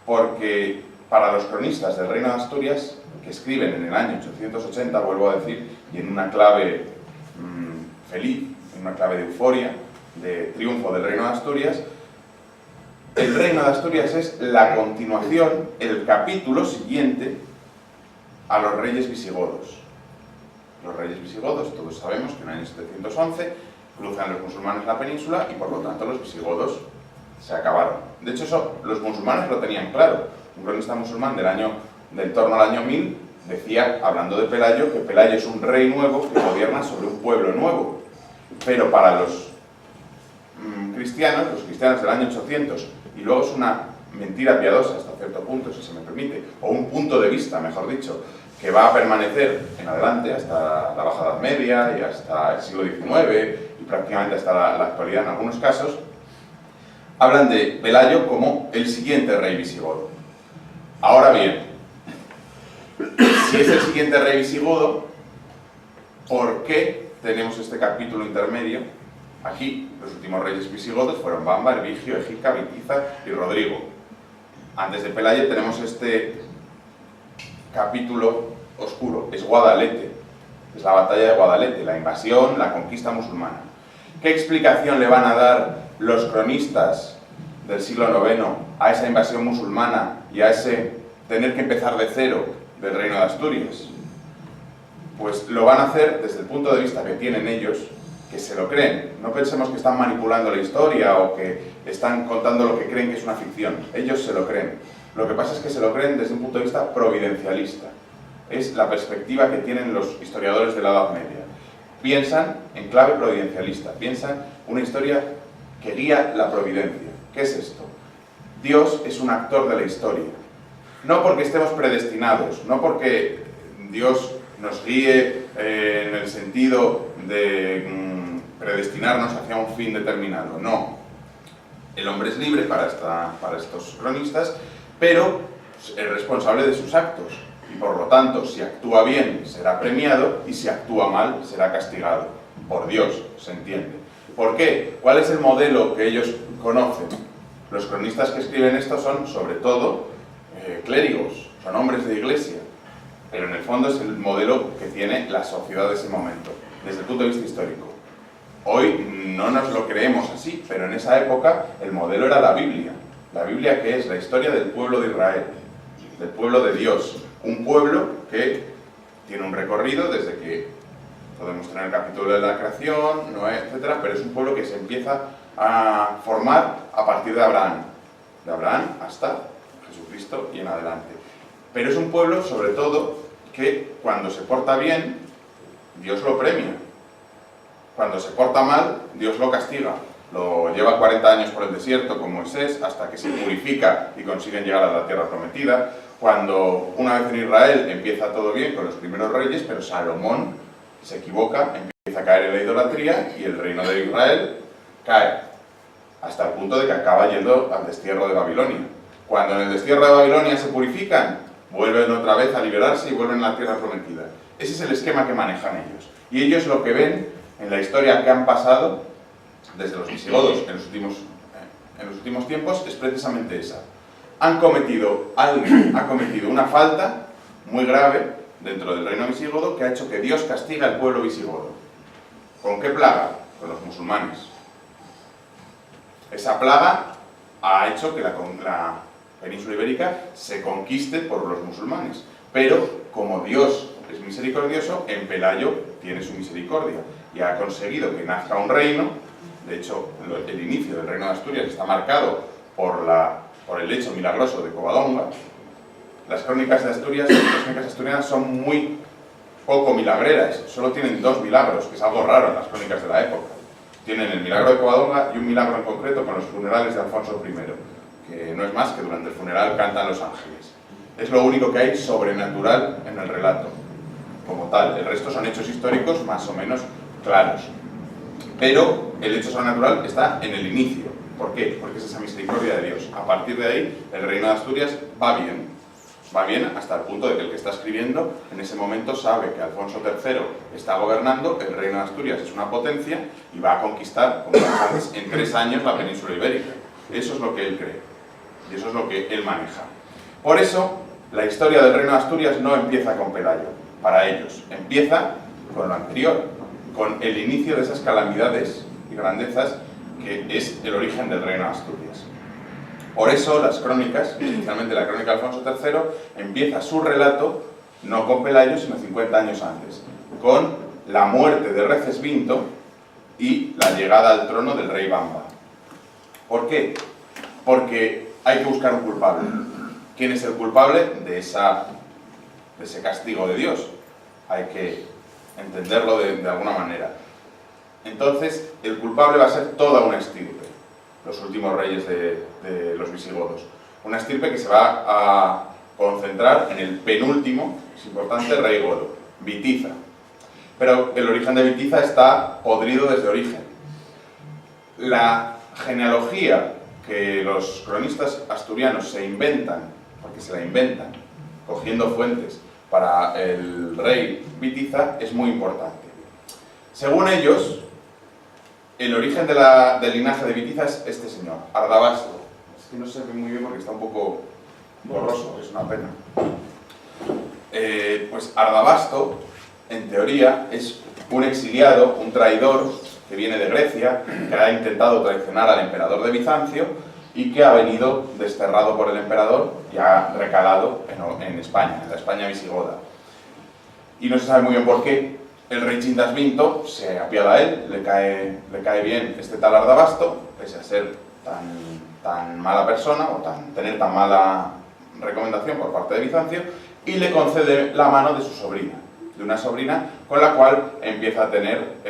Porque para los cronistas del reino de Asturias, que escriben en el año 880, vuelvo a decir, y en una clave feliz, en una clave de euforia, de triunfo del reino de Asturias, el reino de Asturias es la continuación, el capítulo siguiente a los reyes visigodos. Los reyes visigodos, todos sabemos que en el año 711 cruzan los musulmanes la península y por lo tanto los visigodos se acabaron. De hecho, eso los musulmanes lo tenían claro. Un cronista musulmán del torno al año 1000 decía, hablando de Pelayo, que Pelayo es un rey nuevo que gobierna sobre un pueblo nuevo. Pero para los cristianos del año 800, y luego es una mentira piadosa hasta cierto punto, si se me permite, o un punto de vista, mejor dicho, que va a permanecer en adelante hasta la Baja Edad Media y hasta el siglo XIX y prácticamente hasta la actualidad en algunos casos, hablan de Pelayo como el siguiente rey visigodo. Ahora bien, si es el siguiente rey visigodo, ¿por qué tenemos este capítulo intermedio? Aquí, los últimos reyes visigodos fueron Bamba, Hervigio, Egica, Vitiza y Rodrigo. Antes de Pelayo tenemos este capítulo oscuro, es Guadalete, es la batalla de Guadalete, la invasión, la conquista musulmana. ¿Qué explicación le van a dar los cronistas del siglo IX a esa invasión musulmana y a ese tener que empezar de cero del reino de Asturias? Pues lo van a hacer desde el punto de vista que tienen ellos, que se lo creen. No pensemos que están manipulando la historia o que están contando lo que creen que es una ficción. Ellos se lo creen. Lo que pasa es que se lo creen desde un punto de vista providencialista. Es la perspectiva que tienen los historiadores de la Edad Media. Piensan en clave providencialista, piensan una historia que guía la providencia. ¿Qué es esto? Dios es un actor de la historia. No porque estemos predestinados, no porque Dios nos guíe en el sentido de predestinarnos hacia un fin determinado, no. El hombre es libre para estos cronistas, pero es responsable de sus actos. Y por lo tanto, si actúa bien, será premiado, y si actúa mal, será castigado. Por Dios, se entiende. ¿Por qué? ¿Cuál es el modelo que ellos conocen? Los cronistas que escriben esto son, sobre todo, clérigos, son hombres de iglesia. Pero en el fondo es el modelo que tiene la sociedad de ese momento, desde el punto de vista histórico. Hoy no nos lo creemos así, pero en esa época el modelo era la Biblia. La Biblia, que es la historia del pueblo de Israel, del pueblo de Dios. Un pueblo que tiene un recorrido desde que podemos tener el capítulo de la creación, Noé, etc., pero es un pueblo que se empieza a formar a partir de Abraham hasta Jesucristo y en adelante. Pero es un pueblo, sobre todo, que cuando se porta bien, Dios lo premia. Cuando se porta mal, Dios lo castiga. Lo lleva 40 años por el desierto con Moisés hasta que se purifica y consiguen llegar a la tierra prometida. Cuando una vez en Israel empieza todo bien con los primeros reyes, pero Salomón se equivoca, empieza a caer en la idolatría y el reino de Israel cae. Hasta el punto de que acaba yendo al destierro de Babilonia. Cuando en el destierro de Babilonia se purifican, vuelven otra vez a liberarse y vuelven a la tierra prometida. Ese es el esquema que manejan ellos. Y ellos lo que ven en la historia que han pasado desde los visigodos en los últimos tiempos es precisamente esa. Alguien ha cometido una falta muy grave dentro del reino visigodo que ha hecho que Dios castigue al pueblo visigodo. ¿Con qué plaga? Con los musulmanes. Esa plaga ha hecho que la península ibérica se conquiste por los musulmanes. Pero como Dios es misericordioso, en Pelayo tiene su misericordia y ha conseguido que nazca un reino. De hecho, el inicio del reino de Asturias está marcado por el hecho milagroso de Covadonga. Las crónicas de Asturias, las crónicas asturianas son muy poco milagreras, solo tienen 2 milagros, que es algo raro en las crónicas de la época. Tienen el milagro de Covadonga y un milagro en concreto con los funerales de Alfonso I, que no es más que durante el funeral cantan los ángeles. Es lo único que hay sobrenatural en el relato, como tal. El resto son hechos históricos más o menos claros. Pero el hecho sobrenatural está en el inicio. ¿Por qué? Porque es esa misericordia de Dios. A partir de ahí, el reino de Asturias va bien. Va bien hasta el punto de que el que está escribiendo en ese momento sabe que Alfonso III está gobernando, el reino de Asturias es una potencia y va a conquistar, como antes, en 3 años la península ibérica. Eso es lo que él cree y eso es lo que él maneja. Por eso, la historia del reino de Asturias no empieza con Pelayo, para ellos. Empieza con lo anterior, con el inicio de esas calamidades y grandezas que es el origen del reino de Asturias. Por eso las crónicas, especialmente la crónica de Alfonso III, empieza su relato no con Pelayo, sino 50 años antes, con la muerte de Recesvinto y la llegada al trono del rey Bamba. ¿Por qué? Porque hay que buscar un culpable. ¿Quién es el culpable de ese castigo de Dios? Hay que entenderlo de alguna manera. Entonces, el culpable va a ser toda una estirpe, los últimos reyes de los visigodos. Una estirpe que se va a concentrar en el penúltimo, es importante, rey godo, Witiza. Pero el origen de Witiza está podrido desde origen. La genealogía que los cronistas asturianos se inventan, porque se la inventan, cogiendo fuentes para el rey Witiza, es muy importante. Según ellos, el origen del linaje de Witiza es este señor, Ardabasto. Es que no se ve muy bien porque está un poco borroso, es una pena. Pues Ardabasto, en teoría, es un exiliado, un traidor que viene de Grecia, que ha intentado traicionar al emperador de Bizancio y que ha venido desterrado por el emperador y ha recalado en España, en la España visigoda. Y no se sabe muy bien por qué. El rey Chindasvinto se apiada a él, le cae bien este tal Ardabasto, pese a ser tan mala persona o tener tan mala recomendación por parte de Bizancio, y le concede la mano de su sobrina, de una sobrina con la cual empieza a tener,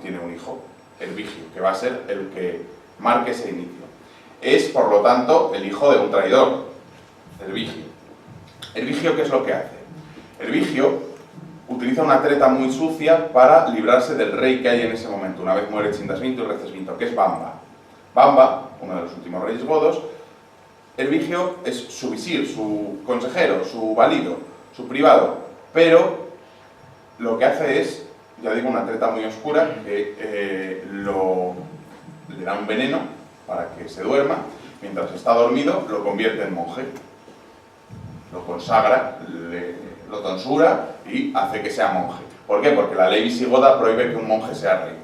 tiene un hijo, Hervigio, que va a ser el que marque ese inicio. Es, por lo tanto, el hijo de un traidor, Hervigio. ¿Hervigio qué es lo que hace? Hervigio utiliza una treta muy sucia para librarse del rey que hay en ese momento, una vez muere Chindasvinto y Recesvinto, que es Bamba. Bamba, uno de los últimos reyes godos, Hervigio es su visir, su consejero, su valido, su privado, pero lo que hace es, ya digo, una treta muy oscura, que le da un veneno para que se duerma, mientras está dormido lo convierte en monje, lo consagra, lo tonsura y hace que sea monje. ¿Por qué? Porque la ley visigoda prohíbe que un monje sea rey.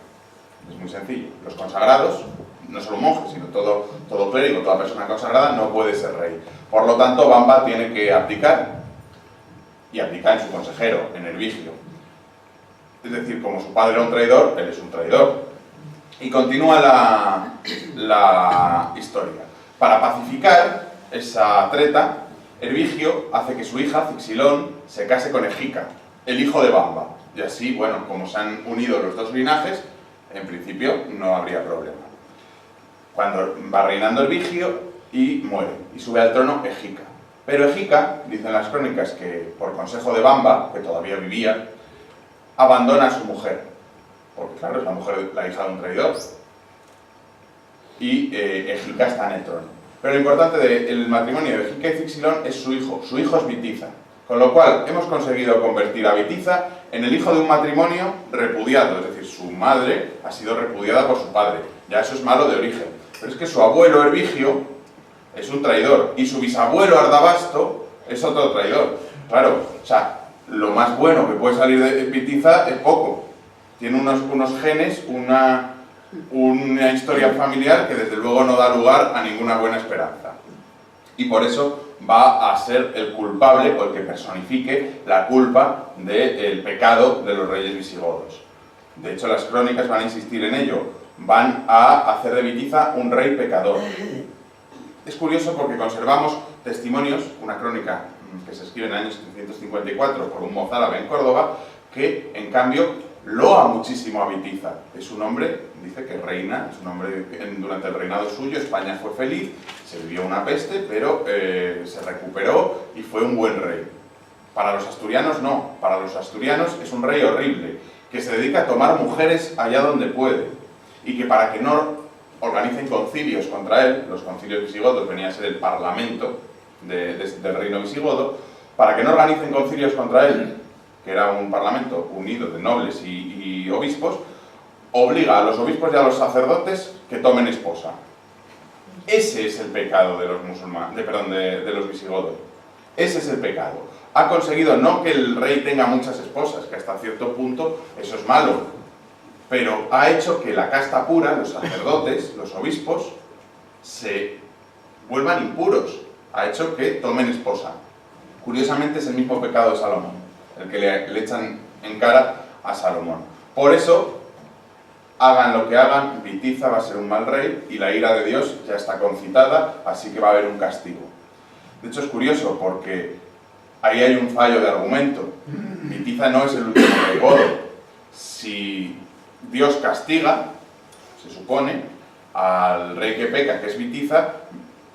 Es muy sencillo. Los consagrados, no solo monjes, sino todo clérigo, toda persona consagrada no puede ser rey. Por lo tanto, Bamba tiene que abdicar, y abdica en su consejero, en Hervigio. Es decir, como su padre era un traidor, él es un traidor. Y continúa la historia. Para pacificar esa treta, Hervigio hace que su hija, Cixilón, se case con Egica, el hijo de Bamba. Y así, bueno, como se han unido los dos linajes, en principio no habría problema. Cuando va reinando Hervigio y muere, y sube al trono Egica. Pero Egica, dicen las crónicas que por consejo de Bamba, que todavía vivía, abandona a su mujer. Porque claro, es la hija de un traidor. Y Egica está en el trono. Pero lo importante del matrimonio de Egica y Cixilón es su hijo. Su hijo es Witiza, Con lo cual, hemos conseguido convertir a Bitiza en el hijo de un matrimonio repudiado, es decir, su madre ha sido repudiada por su padre. Ya eso es malo de origen. Pero es que su abuelo Hervigio es un traidor y su bisabuelo Ardabasto es otro traidor. Claro, o sea, lo más bueno que puede salir de Bitiza es poco. Tiene unos genes, una historia familiar que desde luego no da lugar a ninguna buena esperanza. Y por eso va a ser el culpable o el que personifique la culpa del pecado de los reyes visigodos. De hecho, las crónicas van a insistir en ello. Van a hacer de Bitiza un rey pecador. Es curioso porque conservamos testimonios, una crónica que se escribe en el año 754 por un mozárabe en Córdoba, que en cambio loa muchísimo a Bitiza. Es un hombre, dice que reina, es un hombre durante el reinado suyo, España fue feliz, se vivió una peste, pero se recuperó y fue un buen rey. Para los asturianos no, para los asturianos es un rey horrible, que se dedica a tomar mujeres allá donde puede, y que para que no organicen concilios contra él, los concilios visigodos venían a ser el parlamento del reino visigodo, para que no organicen concilios contra él, que era un parlamento unido de nobles y obispos, obliga a los obispos y a los sacerdotes que tomen esposa. Ese es el pecado de los musulmanes, de los visigodos. Ese es el pecado. Ha conseguido no que el rey tenga muchas esposas, que hasta cierto punto eso es malo, pero ha hecho que la casta pura, los sacerdotes, los obispos, se vuelvan impuros. Ha hecho que tomen esposa. Curiosamente es el mismo pecado de Salomón, el que le echan en cara a Salomón. Por eso, hagan lo que hagan, Bitiza va a ser un mal rey y la ira de Dios ya está concitada, así que va a haber un castigo. De hecho es curioso porque ahí hay un fallo de argumento. Bitiza no es el último rey godo. Si Dios castiga, se supone, al rey que peca, que es Bitiza,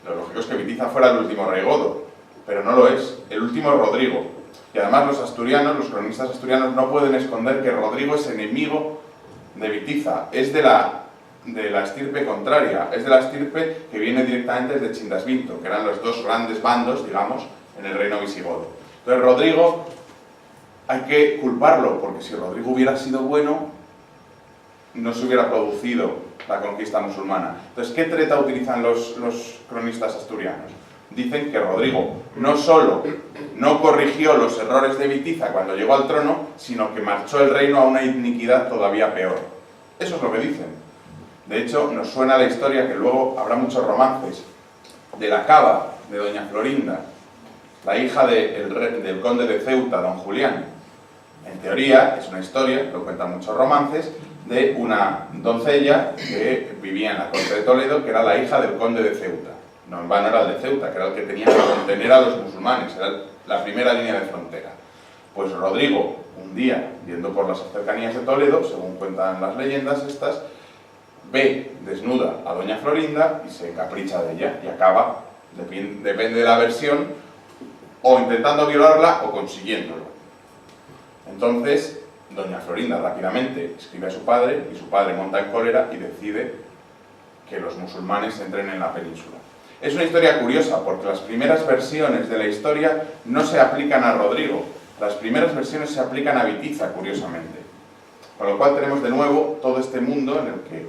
lo lógico es que Bitiza fuera el último rey godo, pero no lo es. El último es Rodrigo. Y además los asturianos, los cronistas asturianos, no pueden esconder que Rodrigo es enemigo de Bitiza. Es de la estirpe contraria, es de la estirpe que viene directamente desde Chindasvinto, que eran los dos grandes bandos, digamos, en el reino visigodo. Entonces Rodrigo hay que culparlo, porque si Rodrigo hubiera sido bueno, no se hubiera producido la conquista musulmana. Entonces, ¿qué treta utilizan los cronistas asturianos? Dicen que Rodrigo no solo no corrigió los errores de Bitiza cuando llegó al trono, sino que marchó el reino a una iniquidad todavía peor. Eso es lo que dicen. De hecho, nos suena la historia, que luego habrá muchos romances, de la cava de doña Florinda, la hija del conde de Ceuta, don Julián. En teoría, es una historia, lo cuentan muchos romances, de una doncella que vivía en la corte de Toledo, que era la hija del conde de Ceuta. No, en vano era el de Ceuta, que era el que tenía que contener a los musulmanes, era la primera línea de frontera. Pues Rodrigo, un día, yendo por las cercanías de Toledo, según cuentan las leyendas estas, ve desnuda a doña Florinda y se encapricha de ella y acaba, depende de la versión, o intentando violarla o consiguiéndolo. Entonces, doña Florinda rápidamente escribe a su padre y su padre monta en cólera y decide que los musulmanes entren en la península. Es una historia curiosa porque las primeras versiones de la historia no se aplican a Rodrigo, las primeras versiones se aplican a Bitiza, curiosamente. Con lo cual tenemos de nuevo todo este mundo en el que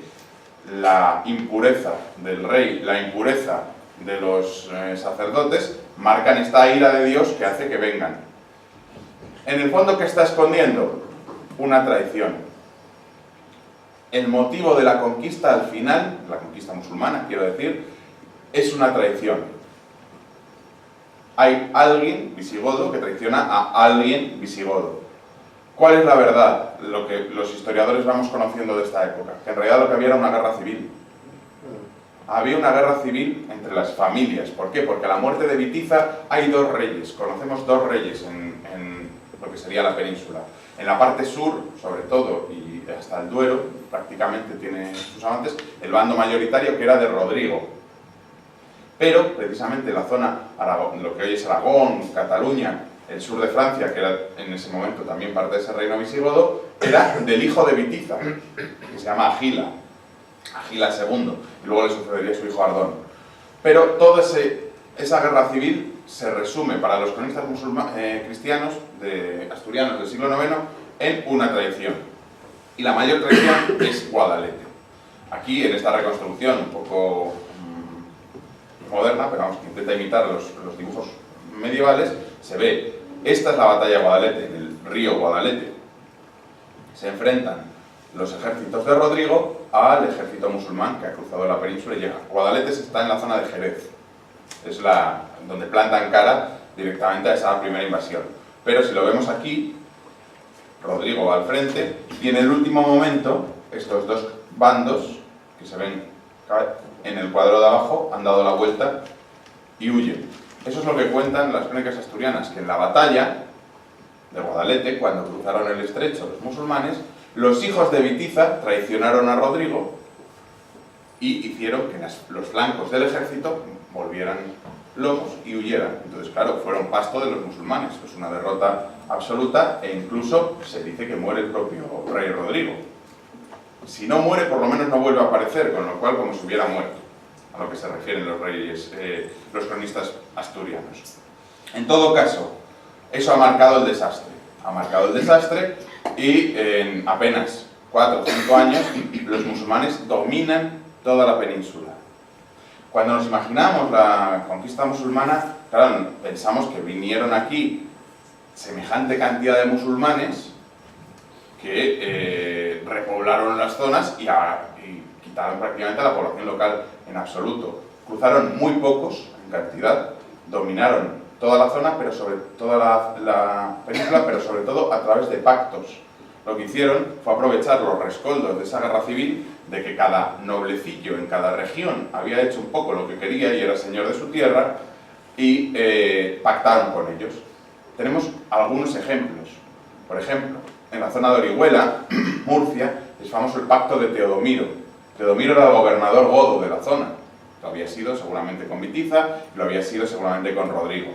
la impureza del rey, la impureza de los sacerdotes, marcan esta ira de Dios que hace que vengan. En el fondo, ¿qué está escondiendo? Una traición. El motivo de la conquista al final, la conquista musulmana, quiero decir, es una traición. Hay alguien visigodo que traiciona a alguien visigodo. ¿Cuál es la verdad? Lo que los historiadores vamos conociendo de esta época, que en realidad lo que había era una guerra civil. Había una guerra civil entre las familias. ¿Por qué? Porque a la muerte de Bitiza hay dos reyes. Conocemos dos reyes en lo que sería la península. En la parte sur, sobre todo, y hasta el Duero, prácticamente tiene sus amantes, el bando mayoritario que era de Rodrigo. Pero, precisamente, la zona, lo que hoy es Aragón, Cataluña, el sur de Francia, que era en ese momento también parte de ese reino visigodo, era del hijo de Bitiza, que se llama Agila II, y luego le sucedería su hijo Ardón. Pero toda esa guerra civil se resume para los cronistas cristianos asturianos del siglo IX en una tradición. Y la mayor tradición es Guadalete. Aquí, en esta reconstrucción un poco moderna, pero vamos, que intenta imitar los dibujos medievales, se ve, esta es la batalla de Guadalete, en el río Guadalete. Se enfrentan los ejércitos de Rodrigo al ejército musulmán que ha cruzado la península y llega. Guadalete está en la zona de Jerez, es donde plantan cara directamente a esa primera invasión. Pero si lo vemos aquí, Rodrigo va al frente y en el último momento estos dos bandos que se ven en el cuadro de abajo han dado la vuelta y huyen. Eso es lo que cuentan las crónicas asturianas, que en la batalla de Guadalete, cuando cruzaron el estrecho los musulmanes, los hijos de Bitiza traicionaron a Rodrigo y hicieron que los flancos del ejército volvieran lomos y huyeran. Entonces, claro, fueron pasto de los musulmanes. Es una derrota absoluta e incluso se dice que muere el propio rey Rodrigo. Si no muere, por lo menos no vuelve a aparecer, con lo cual como si hubiera muerto, a lo que se refieren los reyes, los cronistas asturianos. En todo caso, eso ha marcado el desastre. Ha marcado el desastre y en apenas 4 o 5 años los musulmanes dominan toda la península. Cuando nos imaginamos la conquista musulmana, claro, pensamos que vinieron aquí semejante cantidad de musulmanes que repoblaron las zonas y quitaron prácticamente a la población local en absoluto. Cruzaron muy pocos en cantidad, dominaron toda la zona, pero sobre toda la península, pero sobre todo a través de pactos. Lo que hicieron fue aprovechar los rescoldos de esa guerra civil, de que cada noblecillo en cada región había hecho un poco lo que quería y era señor de su tierra, y pactaron con ellos. Tenemos algunos ejemplos. Por ejemplo, en la zona de Orihuela, Murcia, es famoso el pacto de Teodomiro. Teodomiro era el gobernador godo de la zona. Lo había sido seguramente con Bitiza, y lo había sido seguramente con Rodrigo.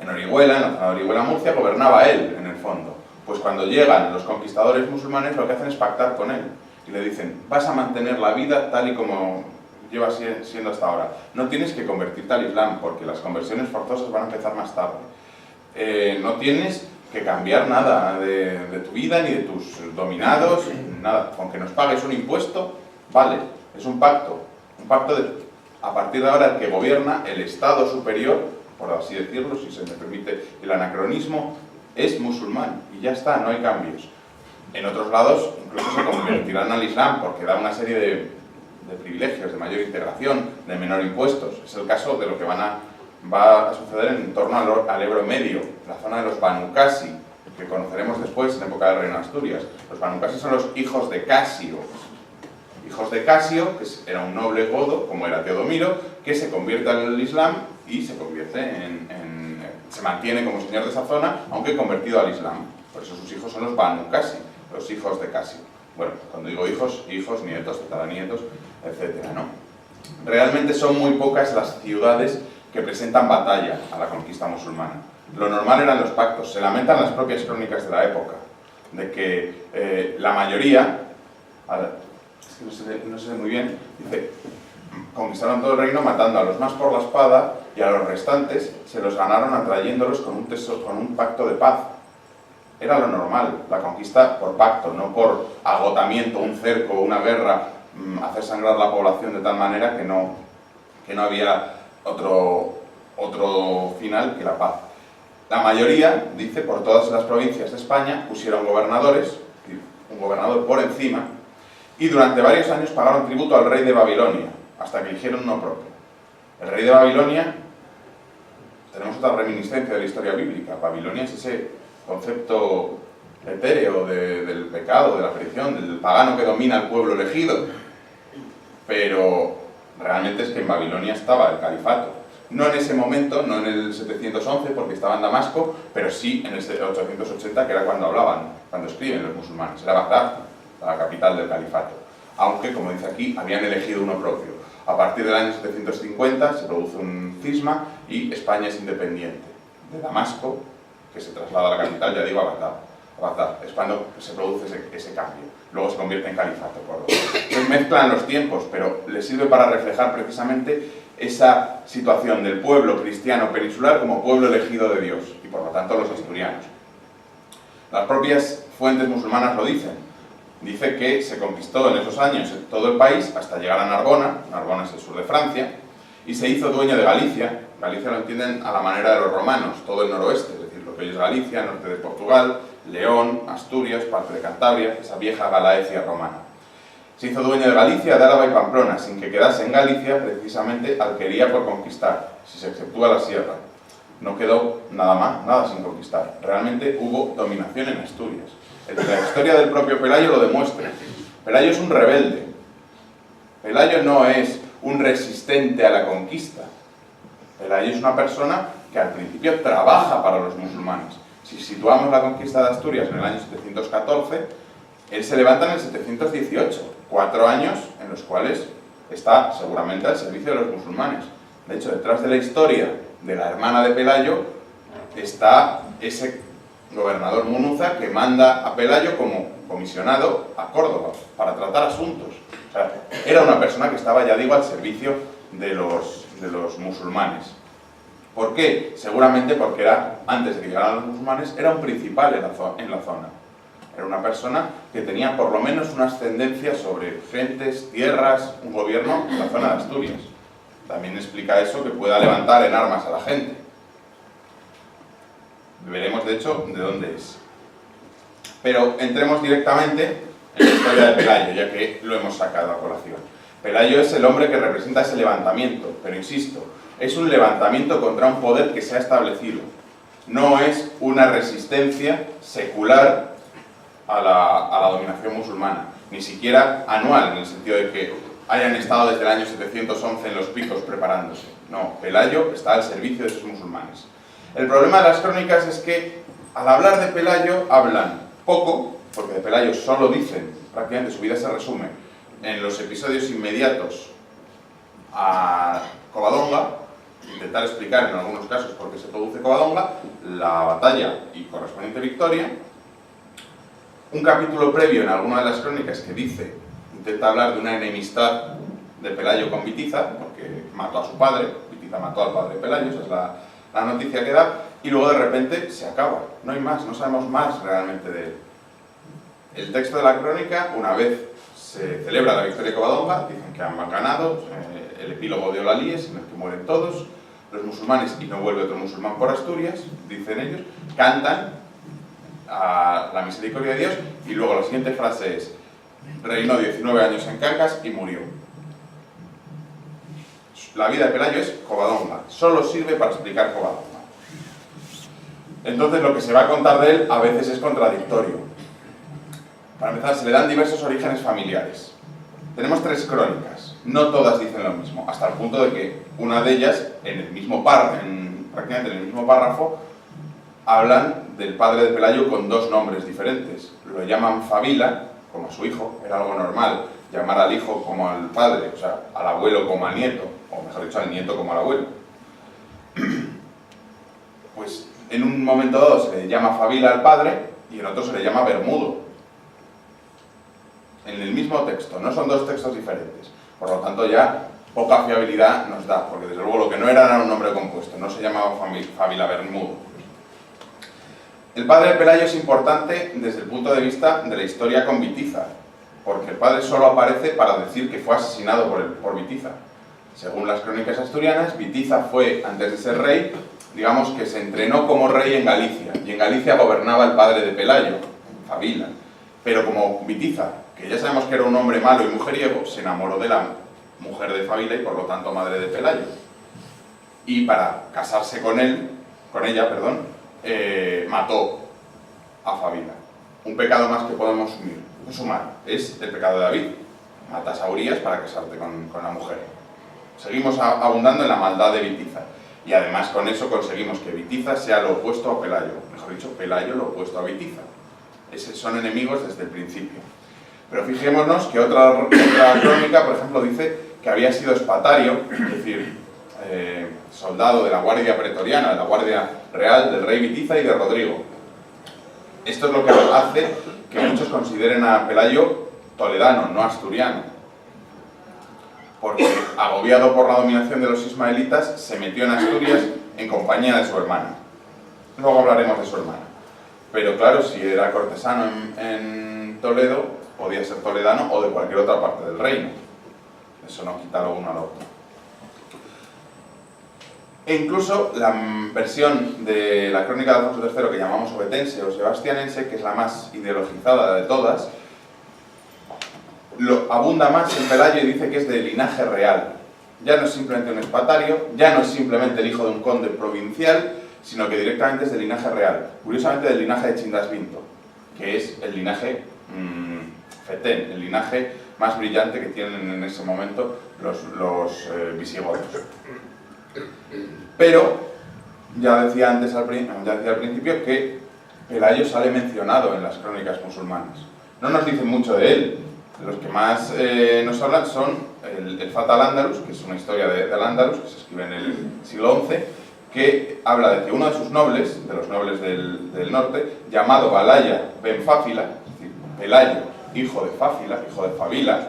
En Orihuela, en la zona de Orihuela, Murcia, gobernaba él, en el fondo. Pues cuando llegan los conquistadores musulmanes, lo que hacen es pactar con él. Y le dicen, vas a mantener la vida tal y como lleva siendo hasta ahora. No tienes que convertirte al Islam, porque las conversiones forzosas van a empezar más tarde. No tienes que cambiar nada de tu vida, ni de tus dominados, nada. Con que nos pagues un impuesto, vale, es un pacto. Un pacto a partir de ahora el que gobierna el Estado superior, por así decirlo, si se me permite el anacronismo, es musulmán y ya está, no hay cambios. En otros lados incluso se convertirán al Islam porque da una serie de privilegios, de mayor integración, de menor impuestos. Es el caso de lo que va a suceder en torno al Ebro Medio, la zona de los Banu Qasi, que conoceremos después en época del Reino de Asturias. Los Banu Qasi son los hijos de Casio. Hijos de Casio, que era un noble godo, como era Teodomiro, que se convierte al Islam y se convierte se mantiene como señor de esa zona, aunque convertido al Islam. Por eso sus hijos son los Banu Qasi, los hijos de Casio. Bueno, cuando digo hijos, hijos, nietos, tataranietos, etc., ¿no? Realmente son muy pocas las ciudades que presentan batalla a la conquista musulmana. Lo normal eran los pactos. Se lamentan las propias crónicas de la época, de que la mayoría, es que no se ve muy bien, dice, conquistaron todo el reino matando a los más por la espada y a los restantes se los ganaron atrayéndolos con un pacto de paz. Era lo normal, la conquista por pacto, no por agotamiento, un cerco, una guerra, hacer sangrar la población de tal manera que no había otro final que la paz. La mayoría, dice, por todas las provincias de España pusieron gobernadores, un gobernador por encima, y durante varios años pagaron tributo al rey de Babilonia, hasta que eligieron uno propio. El rey de Babilonia, tenemos otra reminiscencia de la historia bíblica. Babilonia es ese concepto etéreo del pecado, de la perdición, del pagano que domina al pueblo elegido. Pero realmente es que en Babilonia estaba el califato. No en ese momento, no en el 711, porque estaba en Damasco, pero sí en el 880, que era cuando escriben los musulmanes. Era Bagdad, la capital del califato. Aunque, como dice aquí, habían elegido uno propio. A partir del año 750 se produce un cisma y España es independiente. De Damasco, que se traslada a la capital, ya digo, a Bagdad. Es cuando se produce ese cambio. Luego se convierte en califato. Entonces mezclan los tiempos, pero les sirve para reflejar precisamente esa situación del pueblo cristiano peninsular como pueblo elegido de Dios, y por lo tanto los asturianos. Las propias fuentes musulmanas lo dicen. Dice que se conquistó en esos años todo el país hasta llegar a Narbona. Narbona es el sur de Francia, y se hizo dueño de Galicia. Galicia lo entienden a la manera de los romanos, todo el noroeste, es decir, lo que hoy es Galicia, norte de Portugal, León, Asturias, parte de Cantabria, esa vieja Galaecia romana. Se hizo dueño de Galicia, de Álava y Pamplona, sin que quedase en Galicia precisamente Alquería por conquistar, si se exceptúa la sierra. No quedó nada más, nada sin conquistar. Realmente hubo dominación en Asturias. La historia del propio Pelayo lo demuestra. Pelayo es un rebelde. Pelayo no es un resistente a la conquista. Pelayo es una persona que al principio trabaja para los musulmanes. Si situamos la conquista de Asturias en el año 714, él se levanta en el 718, 4 años en los cuales está seguramente al servicio de los musulmanes. De hecho, detrás de la historia de la hermana de Pelayo está ese gobernador Munuza que manda a Pelayo como comisionado a Córdoba para tratar asuntos. O sea, era una persona que estaba, ya digo, al servicio de los musulmanes. ¿Por qué? Seguramente porque era, antes de que llegaran los musulmanes, era un principal en la zona. Era una persona que tenía por lo menos una ascendencia sobre gentes, tierras, un gobierno en la zona de Asturias. También explica eso que pueda levantar en armas a la gente. Veremos, de hecho, de dónde es. Pero entremos directamente en la historia de Pelayo, ya que lo hemos sacado a colación. Pelayo es el hombre que representa ese levantamiento, pero insisto, es un levantamiento contra un poder que se ha establecido. No es una resistencia secular a la dominación musulmana, ni siquiera anual, en el sentido de que hayan estado desde el año 711 en los picos preparándose. No, Pelayo está al servicio de esos musulmanes. El problema de las crónicas es que al hablar de Pelayo hablan poco, porque de Pelayo solo dicen, prácticamente su vida se resume en los episodios inmediatos a Covadonga, intentar explicar en algunos casos por qué se produce Covadonga, la batalla y correspondiente victoria. Un capítulo previo en alguna de las crónicas que dice, intenta hablar de una enemistad de Pelayo con Vitiza, porque mató a su padre, Vitiza mató al padre de Pelayo, esa es la noticia que da, y luego de repente se acaba, no hay más, no sabemos más realmente de él. El texto de la crónica, una vez se celebra la victoria de Covadonga, dicen que han ganado, el epílogo de Olalíes, en el que mueren todos, los musulmanes, y no vuelve otro musulmán por Asturias, dicen ellos, cantan a la misericordia de Dios, y luego la siguiente frase es: reinó 19 años en Cancas y murió. La vida de Pelayo es Covadonga, solo sirve para explicar Covadonga. Entonces lo que se va a contar de él a veces es contradictorio. Para empezar, se le dan diversos orígenes familiares. Tenemos 3 crónicas, no todas dicen lo mismo, hasta el punto de que una de ellas, prácticamente en el mismo párrafo, hablan del padre de Pelayo con 2 nombres diferentes. Lo llaman Fabila, como a su hijo, era algo normal llamar al hijo como al padre, o sea, al abuelo como al nieto, o mejor dicho, al nieto como al abuelo. Pues en un momento dado se le llama Fabila al padre y en otro se le llama Bermudo. En el mismo texto, no son 2 textos diferentes. Por lo tanto ya poca fiabilidad nos da, porque desde luego lo que no era un nombre compuesto, no se llamaba Fabila Bermudo. El padre de Pelayo es importante desde el punto de vista de la historia con Vitiza, porque el padre solo aparece para decir que fue asesinado por Vitiza. Según las crónicas asturianas, Vitiza fue, antes de ser rey, digamos que se entrenó como rey en Galicia, y en Galicia gobernaba el padre de Pelayo, Fabila. Pero como Vitiza, que ya sabemos que era un hombre malo y mujeriego, se enamoró de la mujer de Fabila y por lo tanto madre de Pelayo. Y para casarse con ella, mató a Fabila. Un pecado más que podemos sumar es el pecado de David. Matas a Urías para casarte con la mujer. Seguimos abundando en la maldad de Vitiza. Y además con eso conseguimos que Vitiza sea lo opuesto a Pelayo. Mejor dicho, Pelayo lo opuesto a Vitiza. Son enemigos desde el principio. Pero fijémonos que otra crónica, por ejemplo, dice que había sido espatario, es decir, soldado de la Guardia Pretoriana, de la Guardia Real del rey Vitiza y de Rodrigo. Esto es lo que hace que muchos consideren a Pelayo toledano, no asturiano. porque, agobiado por la dominación de los ismaelitas, se metió en Asturias en compañía de su hermana. Luego hablaremos de su hermana. Pero claro, si era cortesano en Toledo, podía ser toledano o de cualquier otra parte del reino. Eso no quita lo uno al otro. E incluso la versión de la crónica de Alfonso III que llamamos obetense o sebastianense, que es la más ideologizada de todas, abunda más en Pelayo y dice que es de linaje real. Ya no es simplemente un espatario, ya no es simplemente el hijo de un conde provincial, sino que directamente es de linaje real. Curiosamente del linaje de Chindasvinto, que es el linaje fetén, el linaje más brillante que tienen en ese momento los visigodos. Pero, ya decía al principio que Pelayo sale mencionado en las crónicas musulmanas. No nos dicen mucho de él. Los que más nos hablan son el Fata al-Ándalus, que es una historia de Al-Ándalus, que se escribe en el siglo XI, que habla de que uno de sus nobles, de los nobles del norte, llamado Balaya ben Fáfila, es decir, Pelayo, hijo de Fáfila, hijo de Fabila.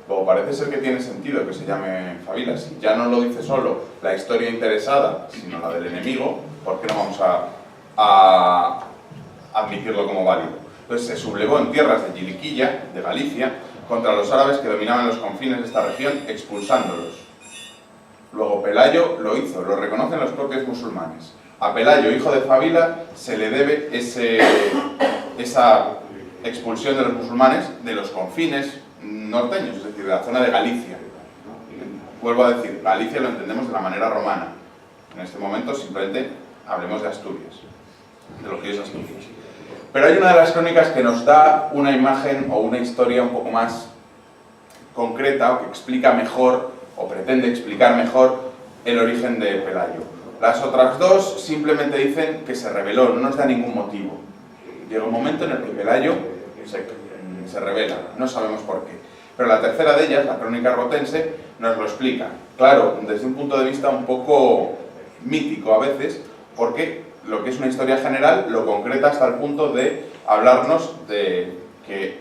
Luego parece ser que tiene sentido que se llame Fabila. Si ya no lo dice solo la historia interesada, sino la del enemigo, ¿por qué no vamos a admitirlo como válido? Entonces se sublevó en tierras de Yiliquilla, de Galicia, contra los árabes que dominaban los confines de esta región, expulsándolos. Luego Pelayo lo hizo, lo reconocen los propios musulmanes. A Pelayo, hijo de Fabila, se le debe esa expulsión de los musulmanes de los confines norteños, es decir, de la zona de Galicia. Vuelvo a decir, Galicia lo entendemos de la manera romana. En este momento simplemente hablemos de Asturias, de lo que es Asturias. Pero hay una de las crónicas que nos da una imagen o una historia un poco más concreta o que explica mejor o pretende explicar mejor el origen de Pelayo. Las otras dos simplemente dicen que se rebeló, no nos da ningún motivo. Llega un momento en el que Pelayo se rebela, no sabemos por qué. Pero la tercera de ellas, la crónica rotense, nos lo explica. Claro, desde un punto de vista un poco mítico a veces, porque lo que es una historia general lo concreta hasta el punto de hablarnos de que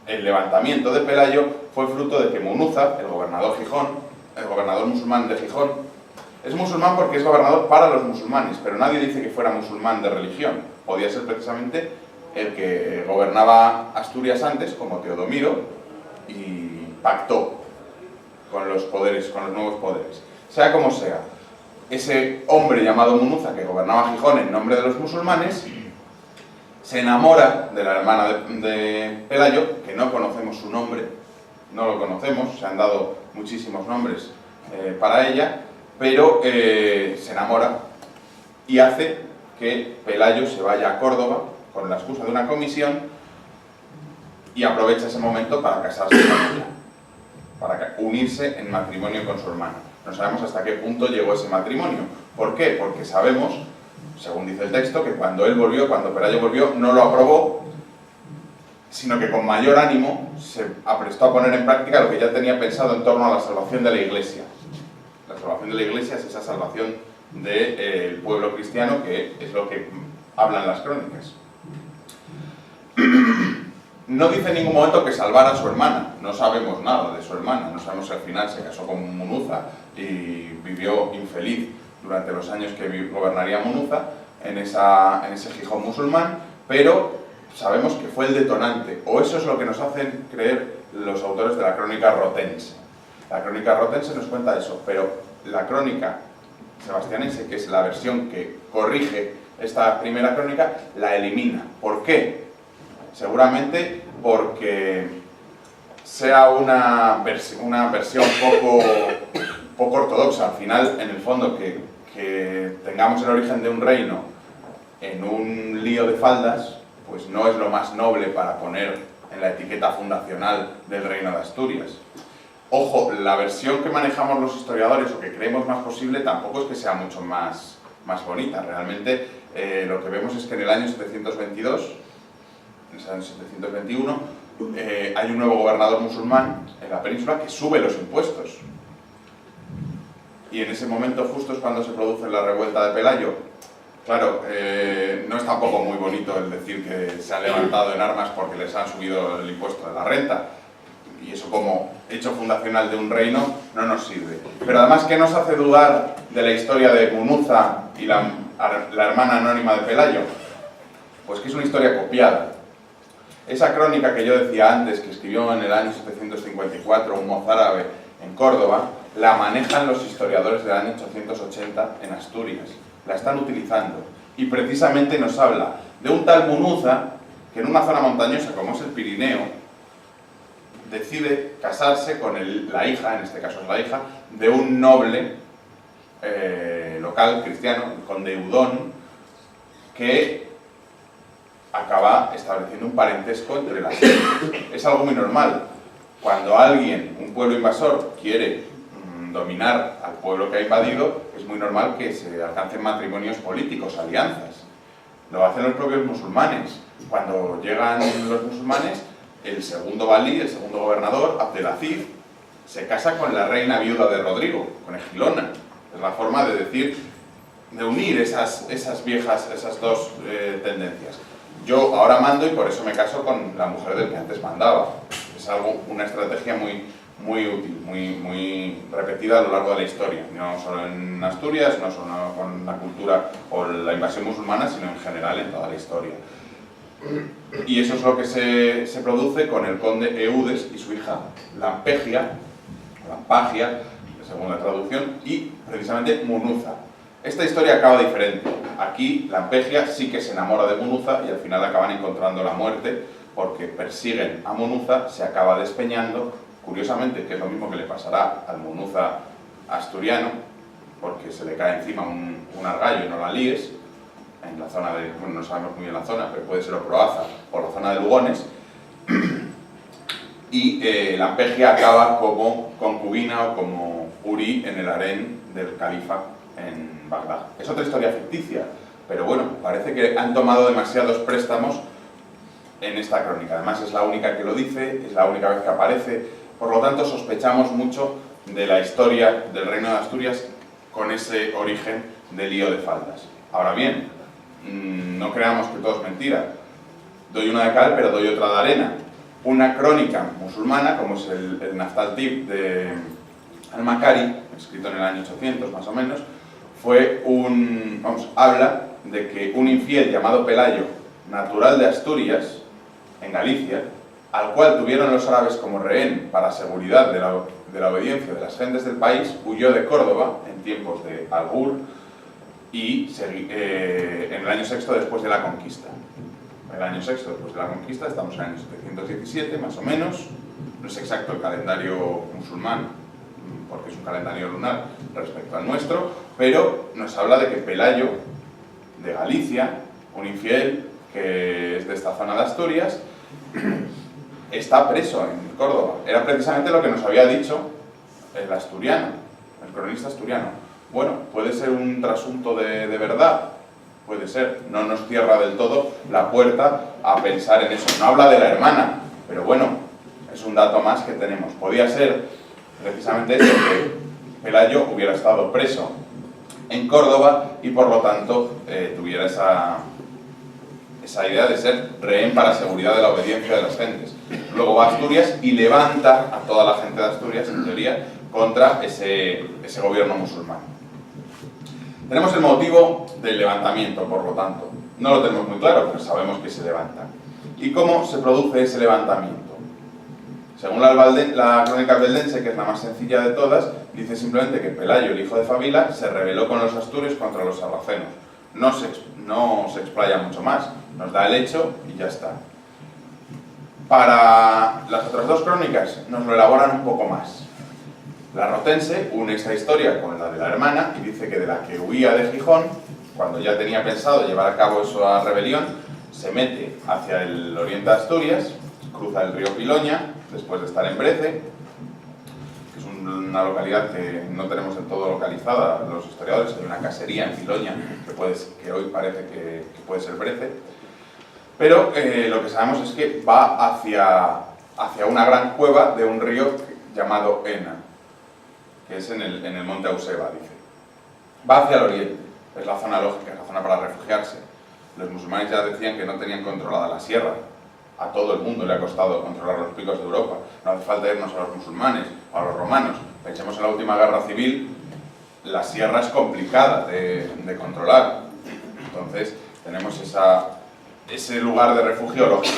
el levantamiento de Pelayo fue fruto de que Munuza, el gobernador musulmán de Gijón, es musulmán porque es gobernador para los musulmanes, pero nadie dice que fuera musulmán de religión. Podía ser precisamente el que gobernaba Asturias antes, como Teodomiro, y pactó con los poderes, con los nuevos poderes. Sea como sea, ese hombre llamado Munuza, que gobernaba Gijón en nombre de los musulmanes, se enamora de la hermana de Pelayo, que no conocemos su nombre, no lo conocemos, se han dado muchísimos nombres para ella, pero se enamora y hace que Pelayo se vaya a Córdoba con la excusa de una comisión y aprovecha ese momento para casarse con ella, para unirse en matrimonio con su hermana. No sabemos hasta qué punto llegó ese matrimonio. ¿Por qué? Porque sabemos, según dice el texto, que cuando Pelayo volvió, no lo aprobó, sino que con mayor ánimo se aprestó a poner en práctica lo que ya tenía pensado en torno a la salvación de la Iglesia. La salvación de la Iglesia es esa salvación del pueblo cristiano, que es lo que hablan las crónicas. No dice en ningún momento que salvara a su hermana, no sabemos nada de su hermana, no sabemos si al final se casó con Munuza y vivió infeliz durante los años que gobernaría Munuza en ese Gijón musulmán, pero sabemos que fue el detonante, o eso es lo que nos hacen creer los autores de la crónica rotense. La crónica rotense nos cuenta eso, pero la crónica sebastianense, que es la versión que corrige esta primera crónica, la elimina. ¿Por qué? Seguramente porque sea una versión poco ortodoxa. Al final, en el fondo, que tengamos el origen de un reino en un lío de faldas, pues no es lo más noble para poner en la etiqueta fundacional del Reino de Asturias. Ojo, la versión que manejamos los historiadores o que creemos más posible tampoco es que sea mucho más bonita. Realmente lo que vemos es que en el año 722, en el año 721, hay un nuevo gobernador musulmán en la península que sube los impuestos. Y en ese momento justo es cuando se produce la revuelta de Pelayo. Claro, no es tampoco muy bonito el decir que se han levantado en armas porque les han subido el impuesto de la renta. y eso como hecho fundacional de un reino no nos sirve. Pero además, ¿qué nos hace dudar de la historia de Munuza y la hermana anónima de Pelayo? Pues que es una historia copiada. Esa crónica que yo decía antes, que escribió en el año 754 un mozárabe en Córdoba, la manejan los historiadores del año 880 en Asturias. La están utilizando. Y precisamente nos habla de un tal Munuza que en una zona montañosa como es el Pirineo decide casarse con la hija, en este caso es la hija, de un noble local cristiano, el conde Eudón, que acaba estableciendo un parentesco entre las dos. Es algo muy normal. Cuando alguien, un pueblo invasor, quiere dominar al pueblo que ha invadido, es muy normal que se alcancen matrimonios políticos, alianzas. Lo hacen los propios musulmanes. Cuando llegan los musulmanes, el segundo valí, el segundo gobernador, Abdelaziz, se casa con la reina viuda de Rodrigo, con Egilona. Es la forma de decir, de unir esas dos tendencias. Yo ahora mando y por eso me caso con la mujer del que antes mandaba. Es una estrategia muy útil, muy repetida a lo largo de la historia. No solo en Asturias, no solo con la cultura o la invasión musulmana, sino en general en toda la historia. Y eso es lo que se produce con el conde Eudes y su hija Lampegia, Lampagia, según la traducción, y precisamente Munuza. Esta historia acaba diferente. Aquí Lampegia sí que se enamora de Munuza y al final acaban encontrando la muerte porque persiguen a Munuza, se acaba despeñando, curiosamente, que es lo mismo que le pasará al Munuza asturiano, porque se le cae encima un argallo y no la líes, en la zona de, bueno, no sabemos muy bien la zona, pero puede ser o Proaza o la zona de Lugones, y Lampegia acaba como concubina o como Uri en el harén del califa en Bagdad. Es otra historia ficticia, pero bueno, parece que han tomado demasiados préstamos en esta crónica. Además es la única que lo dice, es la única vez que aparece, por lo tanto sospechamos mucho de la historia del Reino de Asturias con ese origen de lío de faldas. Ahora bien, no creamos que todo es mentira. Doy una de cal, pero doy otra de arena. Una crónica musulmana, como es el Naftaltib de Al-Makari, escrito en el año 800 más o menos, habla de que un infiel llamado Pelayo, natural de Asturias, en Galicia, al cual tuvieron los árabes como rehén para seguridad de la obediencia de las gentes del país, huyó de Córdoba en tiempos de Al-Ghur y en el año sexto después de la conquista. El año sexto después de la conquista, estamos en el año 717 más o menos, no es exacto el calendario musulmán, porque es un calendario lunar respecto al nuestro, pero nos habla de que Pelayo, de Galicia, un infiel que es de esta zona de Asturias, está preso en Córdoba. Era precisamente lo que nos había dicho el asturiano, el cronista asturiano. Bueno, puede ser un trasunto de verdad, puede ser, no nos cierra del todo la puerta a pensar en eso. No habla de la hermana, pero bueno, es un dato más que tenemos. Podía ser precisamente eso, que Pelayo hubiera estado preso en Córdoba y por lo tanto tuviera esa idea de ser rehén para seguridad de la obediencia de las gentes. Luego va a Asturias y levanta a toda la gente de Asturias, en teoría, contra ese gobierno musulmán. Tenemos el motivo del levantamiento, por lo tanto. No lo tenemos muy claro, pero sabemos que se levanta. ¿Y cómo se produce ese levantamiento? Según la crónica beldense, que es la más sencilla de todas, dice simplemente que Pelayo, el hijo de Fabila, se rebeló con los asturios contra los sarracenos. No se explaya mucho más, nos da el hecho y ya está. Para las otras dos crónicas nos lo elaboran un poco más. La rotense une esta historia con la de la hermana y dice que de la que huía de Gijón, cuando ya tenía pensado llevar a cabo esa rebelión, se mete hacia el oriente de Asturias, cruza el río Piloña, después de estar en Brece, que es una localidad que no tenemos del todo localizada los historiadores, hay una casería en Piloña que hoy parece que puede ser Brece, pero lo que sabemos es que va hacia una gran cueva de un río llamado Ena, que es en el monte Auseba, dice. Va hacia el oriente, es la zona lógica, es la zona para refugiarse. Los musulmanes ya decían que no tenían controlada la sierra, A todo el mundo le ha costado controlar los picos de Europa. No hace falta irnos a los musulmanes o a los romanos. Pensemos en la última guerra civil, la sierra es complicada de controlar. Entonces tenemos ese lugar de refugio lógico.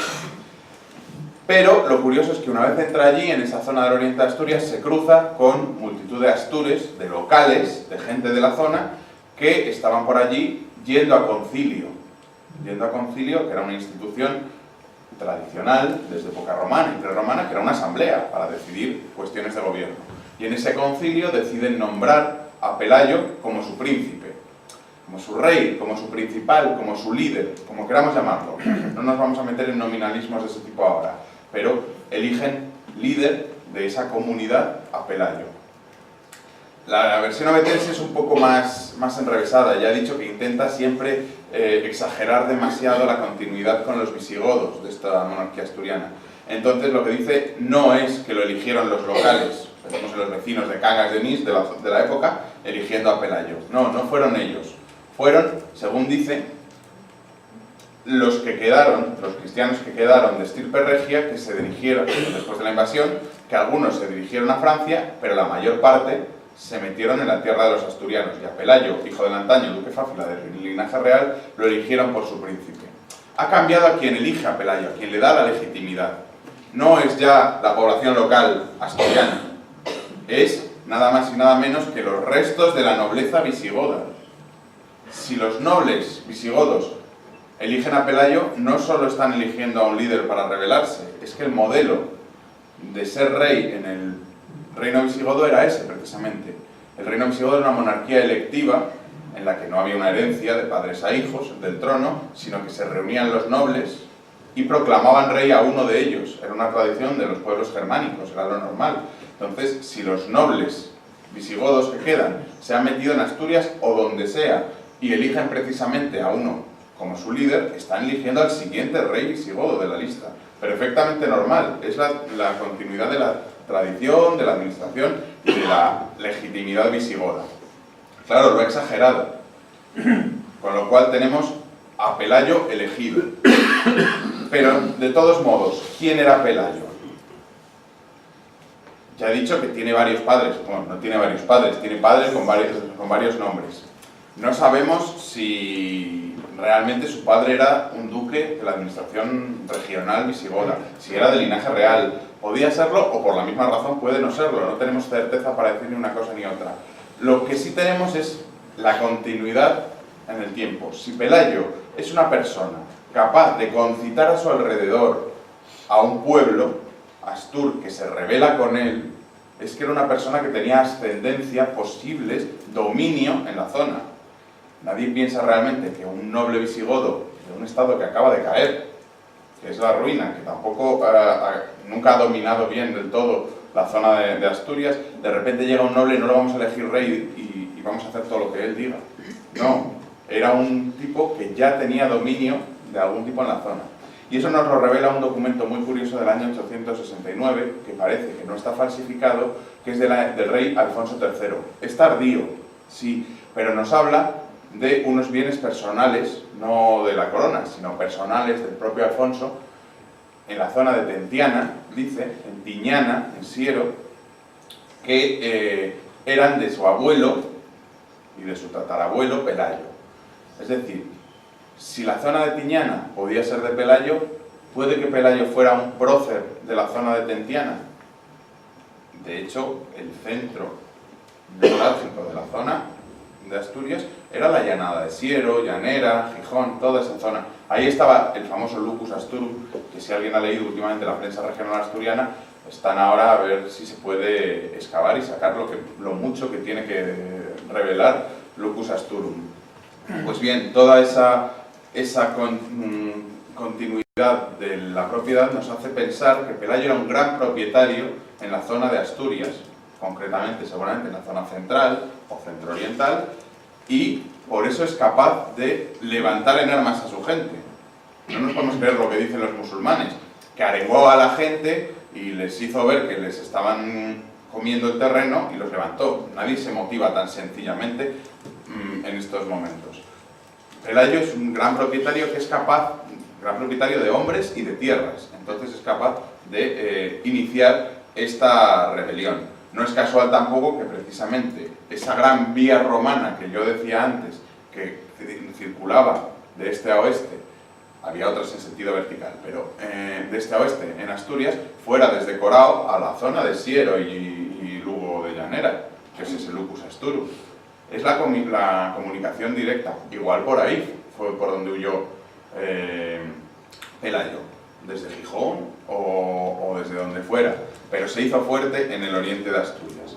Pero lo curioso es que una vez entra allí, en esa zona del oriente de Asturias, se cruza con multitud de astures, de locales, de gente de la zona, que estaban por allí yendo a concilio. Yendo a concilio, que era una institución tradicional, desde época romana y prerromana, que era una asamblea para decidir cuestiones de gobierno. Y en ese concilio deciden nombrar a Pelayo como su príncipe, como su rey, como su principal, como su líder, como queramos llamarlo. No nos vamos a meter en nominalismos de ese tipo ahora, pero eligen líder de esa comunidad a Pelayo. La versión abetense es un poco más enrevesada. Ya he dicho que intenta siempre exagerar demasiado la continuidad con los visigodos de esta monarquía asturiana. Entonces lo que dice no es que lo eligieron los locales, pensemos en los vecinos de Cangas de Onís de la época, eligiendo a Pelayo. No, no fueron ellos. Fueron, según dice, los que quedaron, los cristianos que quedaron de estirpe regia, que se dirigieron, después de la invasión, que algunos se dirigieron a Francia, pero la mayor parte se metieron en la tierra de los asturianos, y a Pelayo, hijo del antaño duque Fáfila del linaje real, lo eligieron por su príncipe. Ha cambiado a quien elige a Pelayo, a quien le da la legitimidad. No es ya la población local asturiana, es nada más y nada menos que los restos de la nobleza visigoda. Si los nobles visigodos eligen a Pelayo, no solo están eligiendo a un líder para rebelarse, es que el modelo de ser rey en el reino visigodo era ese, precisamente. El reino visigodo era una monarquía electiva, en la que no había una herencia de padres a hijos del trono, sino que se reunían los nobles y proclamaban rey a uno de ellos. Era una tradición de los pueblos germánicos, era lo normal. Entonces, si los nobles visigodos que quedan se han metido en Asturias o donde sea y eligen precisamente a uno como su líder, están eligiendo al siguiente rey visigodo de la lista. Perfectamente normal, es la continuidad de la tradición, de la administración y de la legitimidad visigoda. Claro, lo he exagerado, con lo cual tenemos a Pelayo elegido. Pero, de todos modos, ¿quién era Pelayo? Ya he dicho que tiene varios padres. Bueno, no tiene varios padres, tiene padres con varios nombres. No sabemos si realmente su padre era un duque de la administración regional visigoda, si era de linaje real. Podía serlo, o por la misma razón puede no serlo. No tenemos certeza para decir ni una cosa ni otra. Lo que sí tenemos es la continuidad en el tiempo. Si Pelayo es una persona capaz de concitar a su alrededor a un pueblo, Astur, que se rebela con él, es que era una persona que tenía ascendencia, posibles, dominio en la zona. Nadie piensa realmente que un noble visigodo de un estado que acaba de caer, que es la ruina, que tampoco nunca ha dominado bien del todo la zona de Asturias, de repente llega un noble y no lo vamos a elegir rey y vamos a hacer todo lo que él diga. No, era un tipo que ya tenía dominio de algún tipo en la zona. Y eso nos lo revela un documento muy curioso del año 869, que parece que no está falsificado, que es del rey Alfonso III. Es tardío, sí, pero nos habla de unos bienes personales, no de la corona, sino personales del propio Alfonso, en la zona de Tentiana, dice, en Tiñana, en Siero, que eran de su abuelo y de su tatarabuelo Pelayo. Es decir, si la zona de Tiñana podía ser de Pelayo, puede que Pelayo fuera un prócer de la zona de Tentiana. De hecho, el centro neurálgico de la zona de Asturias era la llanada de Siero, Llanera, Gijón, toda esa zona. Ahí estaba el famoso Lucus Asturum, que si alguien ha leído últimamente la prensa regional asturiana, están ahora a ver si se puede excavar y sacar lo mucho que tiene que revelar Lucus Asturum. Pues bien, toda esa continuidad de la propiedad nos hace pensar que Pelayo era un gran propietario en la zona de Asturias, concretamente seguramente en la zona central o centro-oriental, y por eso es capaz de levantar en armas a su gente. No nos podemos creer lo que dicen los musulmanes, que arengó a la gente y les hizo ver que les estaban comiendo el terreno y los levantó. Nadie se motiva tan sencillamente en estos momentos. Pelayo es un gran propietario que es capaz gran propietario de hombres y de tierras. Entonces es capaz de iniciar esta rebelión. No es casual tampoco que precisamente esa gran vía romana que yo decía antes, que circulaba de este a oeste, había otras en sentido vertical, pero de este a oeste en Asturias, fuera desde Corao a la zona de Siero y Lugo de Llanera, que es ese Lucus Asturus. Es la comunicación directa. Igual por ahí fue por donde huyó Pelayo, desde Gijón o desde donde fuera, pero se hizo fuerte en el oriente de Asturias.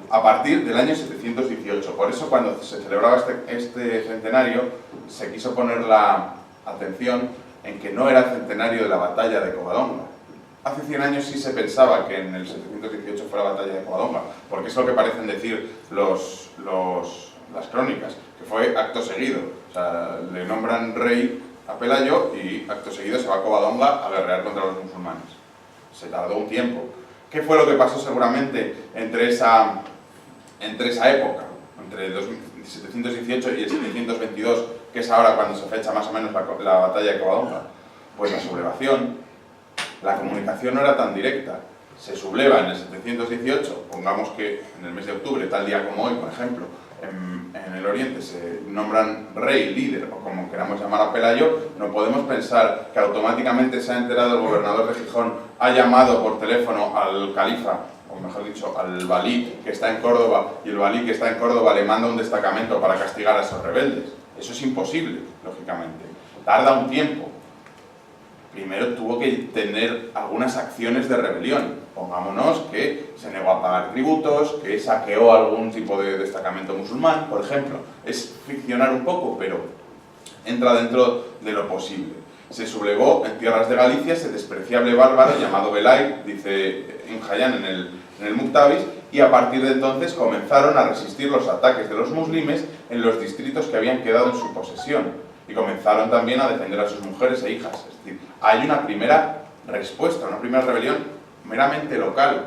A partir del año 718, por eso cuando se celebraba este centenario, se quiso poner la atención en que no era el centenario de la batalla de Covadonga. Hace 100 años sí se pensaba que en el 718 fue la batalla de Covadonga, porque es lo que parecen decir las crónicas, que fue acto seguido. O sea, le nombran rey a Pelayo y acto seguido se va a Covadonga a guerrear contra los musulmanes. Se tardó un tiempo. ¿Qué fue lo que pasó seguramente entre esa época, entre el 718 y el 722, que es ahora cuando se fecha más o menos la batalla de Covadonga? Pues la sublevación, la comunicación no era tan directa. Se subleva en el 718, pongamos que en el mes de octubre, tal día como hoy, por ejemplo, en el oriente se nombran rey, líder, o como queramos llamar a Pelayo, no podemos pensar que automáticamente se ha enterado el gobernador de Gijón, ha llamado por teléfono al califa, o mejor dicho, al valí que está en Córdoba, y el valí que está en Córdoba le manda un destacamento para castigar a esos rebeldes. Eso es imposible, lógicamente. Tarda un tiempo. Primero tuvo que tener algunas acciones de rebelión. Pongámonos que se negó a pagar tributos, que saqueó algún tipo de destacamento musulmán, por ejemplo. Es ficcionar un poco, pero entra dentro de lo posible. Se sublevó en tierras de Galicia ese despreciable bárbaro llamado Belay, dice Injayán en el Muktabis, y a partir de entonces comenzaron a resistir los ataques de los muslimes en los distritos que habían quedado en su posesión. Y comenzaron también a defender a sus mujeres e hijas. Es decir, hay una primera respuesta, una primera rebelión meramente local.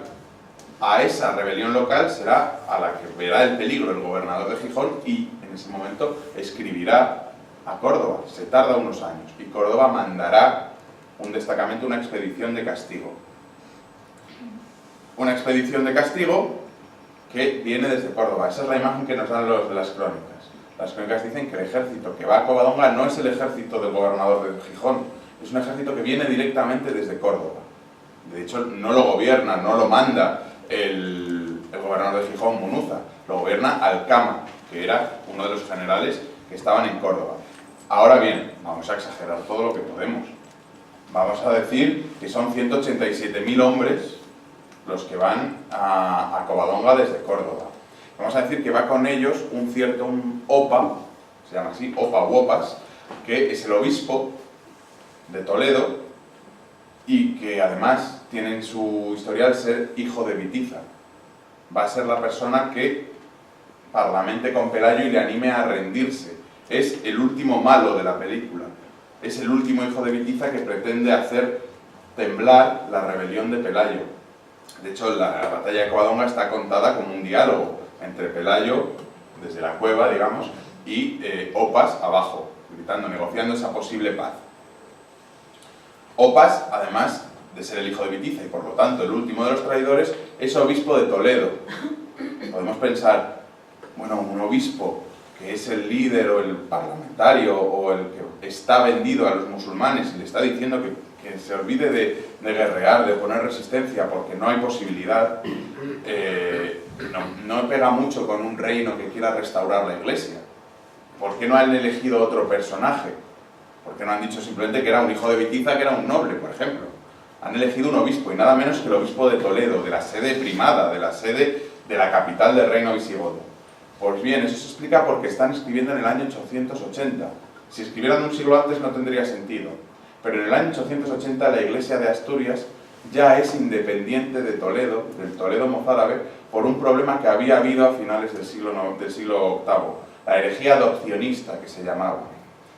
A esa rebelión local será a la que verá el peligro el gobernador de Gijón y en ese momento escribirá a Córdoba. Se tarda unos años y Córdoba mandará un destacamento, una expedición de castigo. Una expedición de castigo que viene desde Córdoba. Esa es la imagen que nos dan las crónicas. Las crónicas dicen que el ejército que va a Covadonga no es el ejército del gobernador de Gijón, es un ejército que viene directamente desde Córdoba. De hecho, no lo gobierna, no lo manda el gobernador de Gijón, Munuza, lo gobierna Alcama, que era uno de los generales que estaban en Córdoba. Ahora bien, vamos a exagerar todo lo que podemos. Vamos a decir que son 187.000 hombres los que van a Covadonga desde Córdoba. Vamos a decir que va con ellos un opa, se llama así, opa u opas, que es el obispo de Toledo y que además tiene en su historial ser hijo de Vitiza. Va a ser la persona que parlamente con Pelayo y le anime a rendirse. Es el último malo de la película. Es el último hijo de Vitiza que pretende hacer temblar la rebelión de Pelayo. De hecho, la batalla de Covadonga está contada como un diálogo entre Pelayo, desde la cueva, digamos, y Opas abajo, gritando, negociando esa posible paz. Opas, además de ser el hijo de Vitiza y por lo tanto el último de los traidores, es obispo de Toledo. Podemos pensar, bueno, un obispo que es el líder o el parlamentario o el que está vendido a los musulmanes y le está diciendo que se olvide de guerrear, de poner resistencia porque no hay posibilidad, no pega mucho con un reino que quiera restaurar la iglesia. ¿Por qué no han elegido otro personaje? ¿Por qué no han dicho simplemente que era un hijo de Vitiza, que era un noble, por ejemplo? Han elegido un obispo y nada menos que el obispo de Toledo, de la sede primada, de la sede de la capital del reino visigodo. Pues bien, eso se explica porque están escribiendo en el año 880. Si escribieran un siglo antes no tendría sentido. Pero en el año 880 la iglesia de Asturias ya es independiente de Toledo, del Toledo mozárabe, por un problema que había habido a finales del siglo VIII, la herejía adopcionista que se llamaba.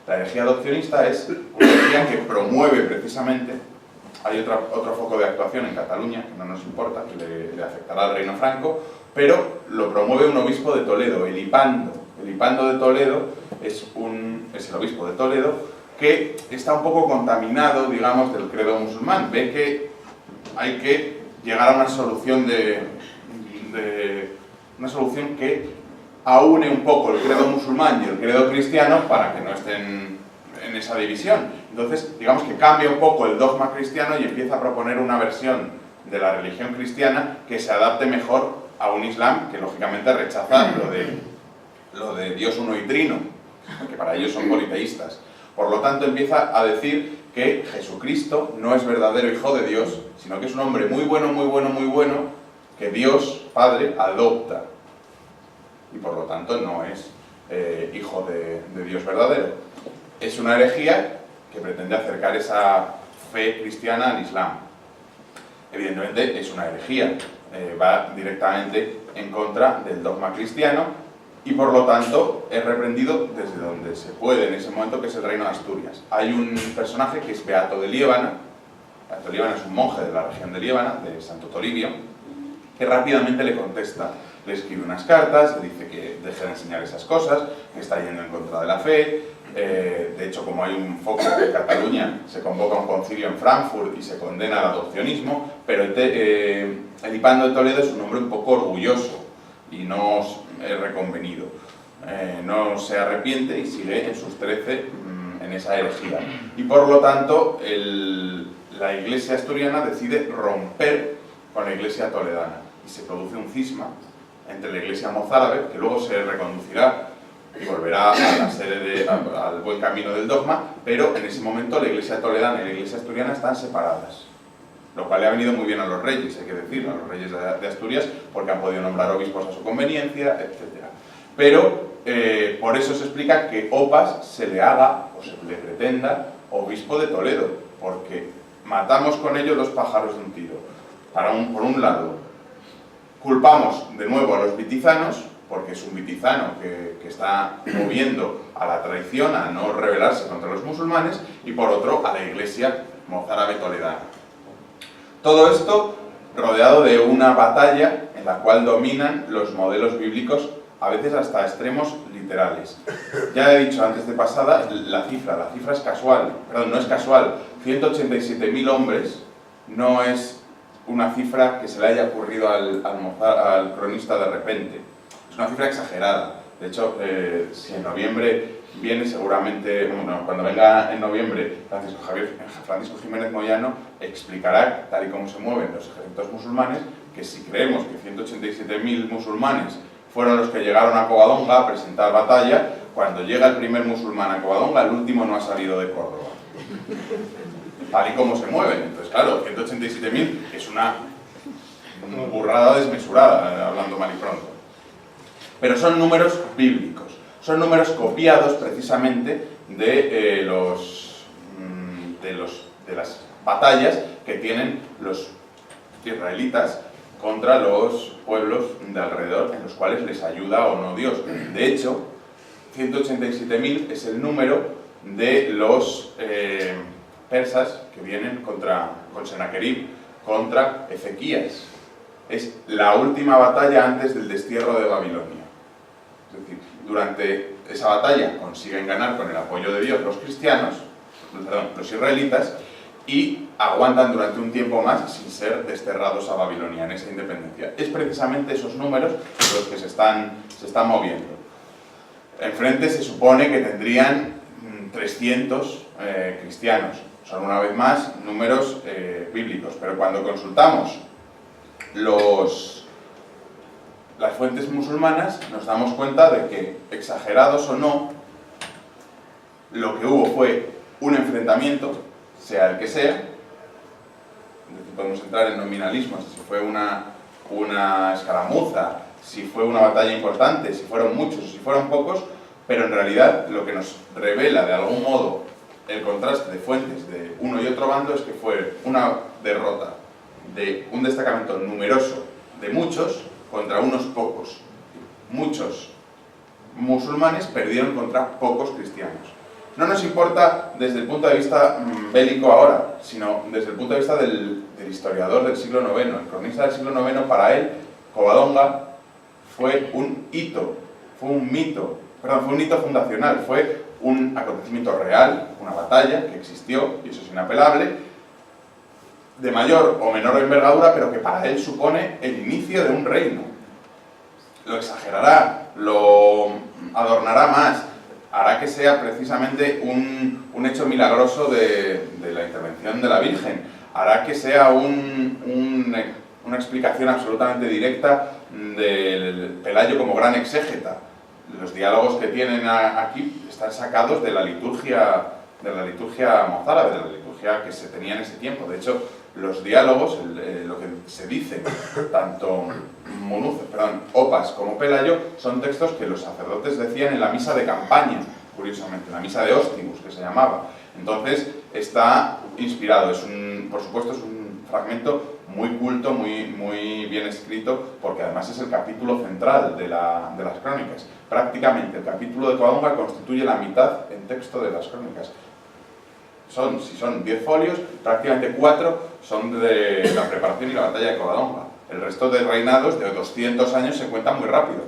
La herejía adopcionista es una herejía que promueve precisamente, hay otro foco de actuación en Cataluña, que no nos importa, que le afectará al reino franco, pero lo promueve un obispo de Toledo, Elipando. Elipando de Toledo es el obispo de Toledo, que está un poco contaminado, digamos, del credo musulmán. Ve que hay que llegar a una solución una solución que aúne un poco el credo musulmán y el credo cristiano para que no estén en esa división. Entonces, digamos que cambia un poco el dogma cristiano y empieza a proponer una versión de la religión cristiana que se adapte mejor a un Islam que lógicamente rechaza lo de Dios uno y trino, porque para ellos son politeístas. Por lo tanto, empieza a decir que Jesucristo no es verdadero hijo de Dios, sino que es un hombre muy bueno, muy bueno, muy bueno, que Dios, Padre, adopta. Y por lo tanto no es hijo de Dios verdadero. Es una herejía que pretende acercar esa fe cristiana al Islam. Evidentemente es una herejía, va directamente en contra del dogma cristiano y por lo tanto es reprendido desde donde se puede en ese momento, que es el reino de Asturias. Hay un personaje que es Beato de Liébana. Beato de Liébana es un monje de la región de Liébana, de Santo Toribio, que rápidamente le contesta. Le escribe unas cartas, le dice que deje de enseñar esas cosas, que está yendo en contra de la fe. De hecho, como hay un foco en Cataluña, se convoca un concilio en Frankfurt y se condena al adopcionismo, pero el Hipando de Toledo es un hombre un poco orgulloso y no es reconvenido. No se arrepiente y sigue en sus 13 en esa herejía. Y por lo tanto, la iglesia asturiana decide romper con la iglesia toledana y se produce un cisma entre la iglesia mozárabe, que luego se reconducirá y volverá a la sede al buen camino del dogma, pero en ese momento la iglesia toledana y la iglesia asturiana están separadas, lo cual le ha venido muy bien a los reyes, hay que decirlo, a los reyes de Asturias, porque han podido nombrar obispos a su conveniencia, etc. Pero por eso se explica que Opas se le haga, o se le pretenda, obispo de Toledo, porque matamos con ello 2 pájaros de un tiro. Por un lado, culpamos de nuevo a los vitizanos, porque es un vitizano que está moviendo a la traición, a no rebelarse contra los musulmanes, y por otro, a la iglesia mozárabe toledana. Todo esto rodeado de una batalla en la cual dominan los modelos bíblicos, a veces hasta extremos literales. Ya he dicho antes de pasada, la cifra es casual, perdón, no es casual. 187.000 hombres no es una cifra que se le haya ocurrido al cronista de repente. Es una cifra exagerada. De hecho, si en noviembre viene seguramente, bueno, cuando venga en noviembre Francisco Jiménez Moyano explicará, tal y como se mueven los ejércitos musulmanes, que si creemos que 187.000 musulmanes fueron los que llegaron a Covadonga a presentar batalla, cuando llega el primer musulmán a Covadonga, el último no ha salido de Córdoba. Tal y como se mueven. Entonces, claro, 187.000 es una burrada desmesurada, hablando mal y pronto. Pero son números bíblicos, son números copiados precisamente de las batallas que tienen los israelitas contra los pueblos de alrededor, en los cuales les ayuda o no Dios. De hecho, 187.000 es el número de los persas que vienen con Senaquerib contra Ezequías. Es la última batalla antes del destierro de Babilonia. Es decir, durante esa batalla consiguen ganar con el apoyo de Dios los israelitas, y aguantan durante un tiempo más sin ser desterrados a Babilonia en esa independencia. Es precisamente esos números los que se están moviendo. Enfrente se supone que tendrían 300 cristianos. Son una vez más números bíblicos, pero cuando consultamos las fuentes musulmanas nos damos cuenta de que, exagerados o no, lo que hubo fue un enfrentamiento, sea el que sea. Podemos entrar en nominalismos, si fue una escaramuza, si fue una batalla importante, si fueron muchos o si fueron pocos, pero en realidad lo que nos revela de algún modo el contraste de fuentes de uno y otro bando es que fue una derrota de un destacamento numeroso de muchos contra unos pocos. Muchos musulmanes perdieron contra pocos cristianos. No nos importa desde el punto de vista bélico ahora, sino desde el punto de vista del historiador del siglo IX, el cronista del siglo IX. Para él, Covadonga fue un hito, fue un hito fundacional, fue un acontecimiento real, una batalla que existió, y eso es inapelable, de mayor o menor envergadura, pero que para él supone el inicio de un reino. Lo exagerará, lo adornará más, hará que sea precisamente un hecho milagroso de la intervención de la Virgen, hará que sea una explicación absolutamente directa del Pelayo como gran exégeta. Los diálogos que tienen aquí están sacados de la liturgia mozárabe, de la liturgia que se tenía en ese tiempo. De hecho, los diálogos, lo que se dice, tanto Opas como Pelayo, son textos que los sacerdotes decían en la misa de campaña, curiosamente, la misa de Ostibus, que se llamaba. Entonces, está inspirado, por supuesto es un fragmento muy culto, muy bien escrito, porque además es el capítulo central de las crónicas. Prácticamente el capítulo de Covadonga constituye la mitad en texto de las crónicas. Si son 10 folios, prácticamente 4 son de la preparación y la batalla de Covadonga. El resto de reinados de 200 años se cuentan muy rápido.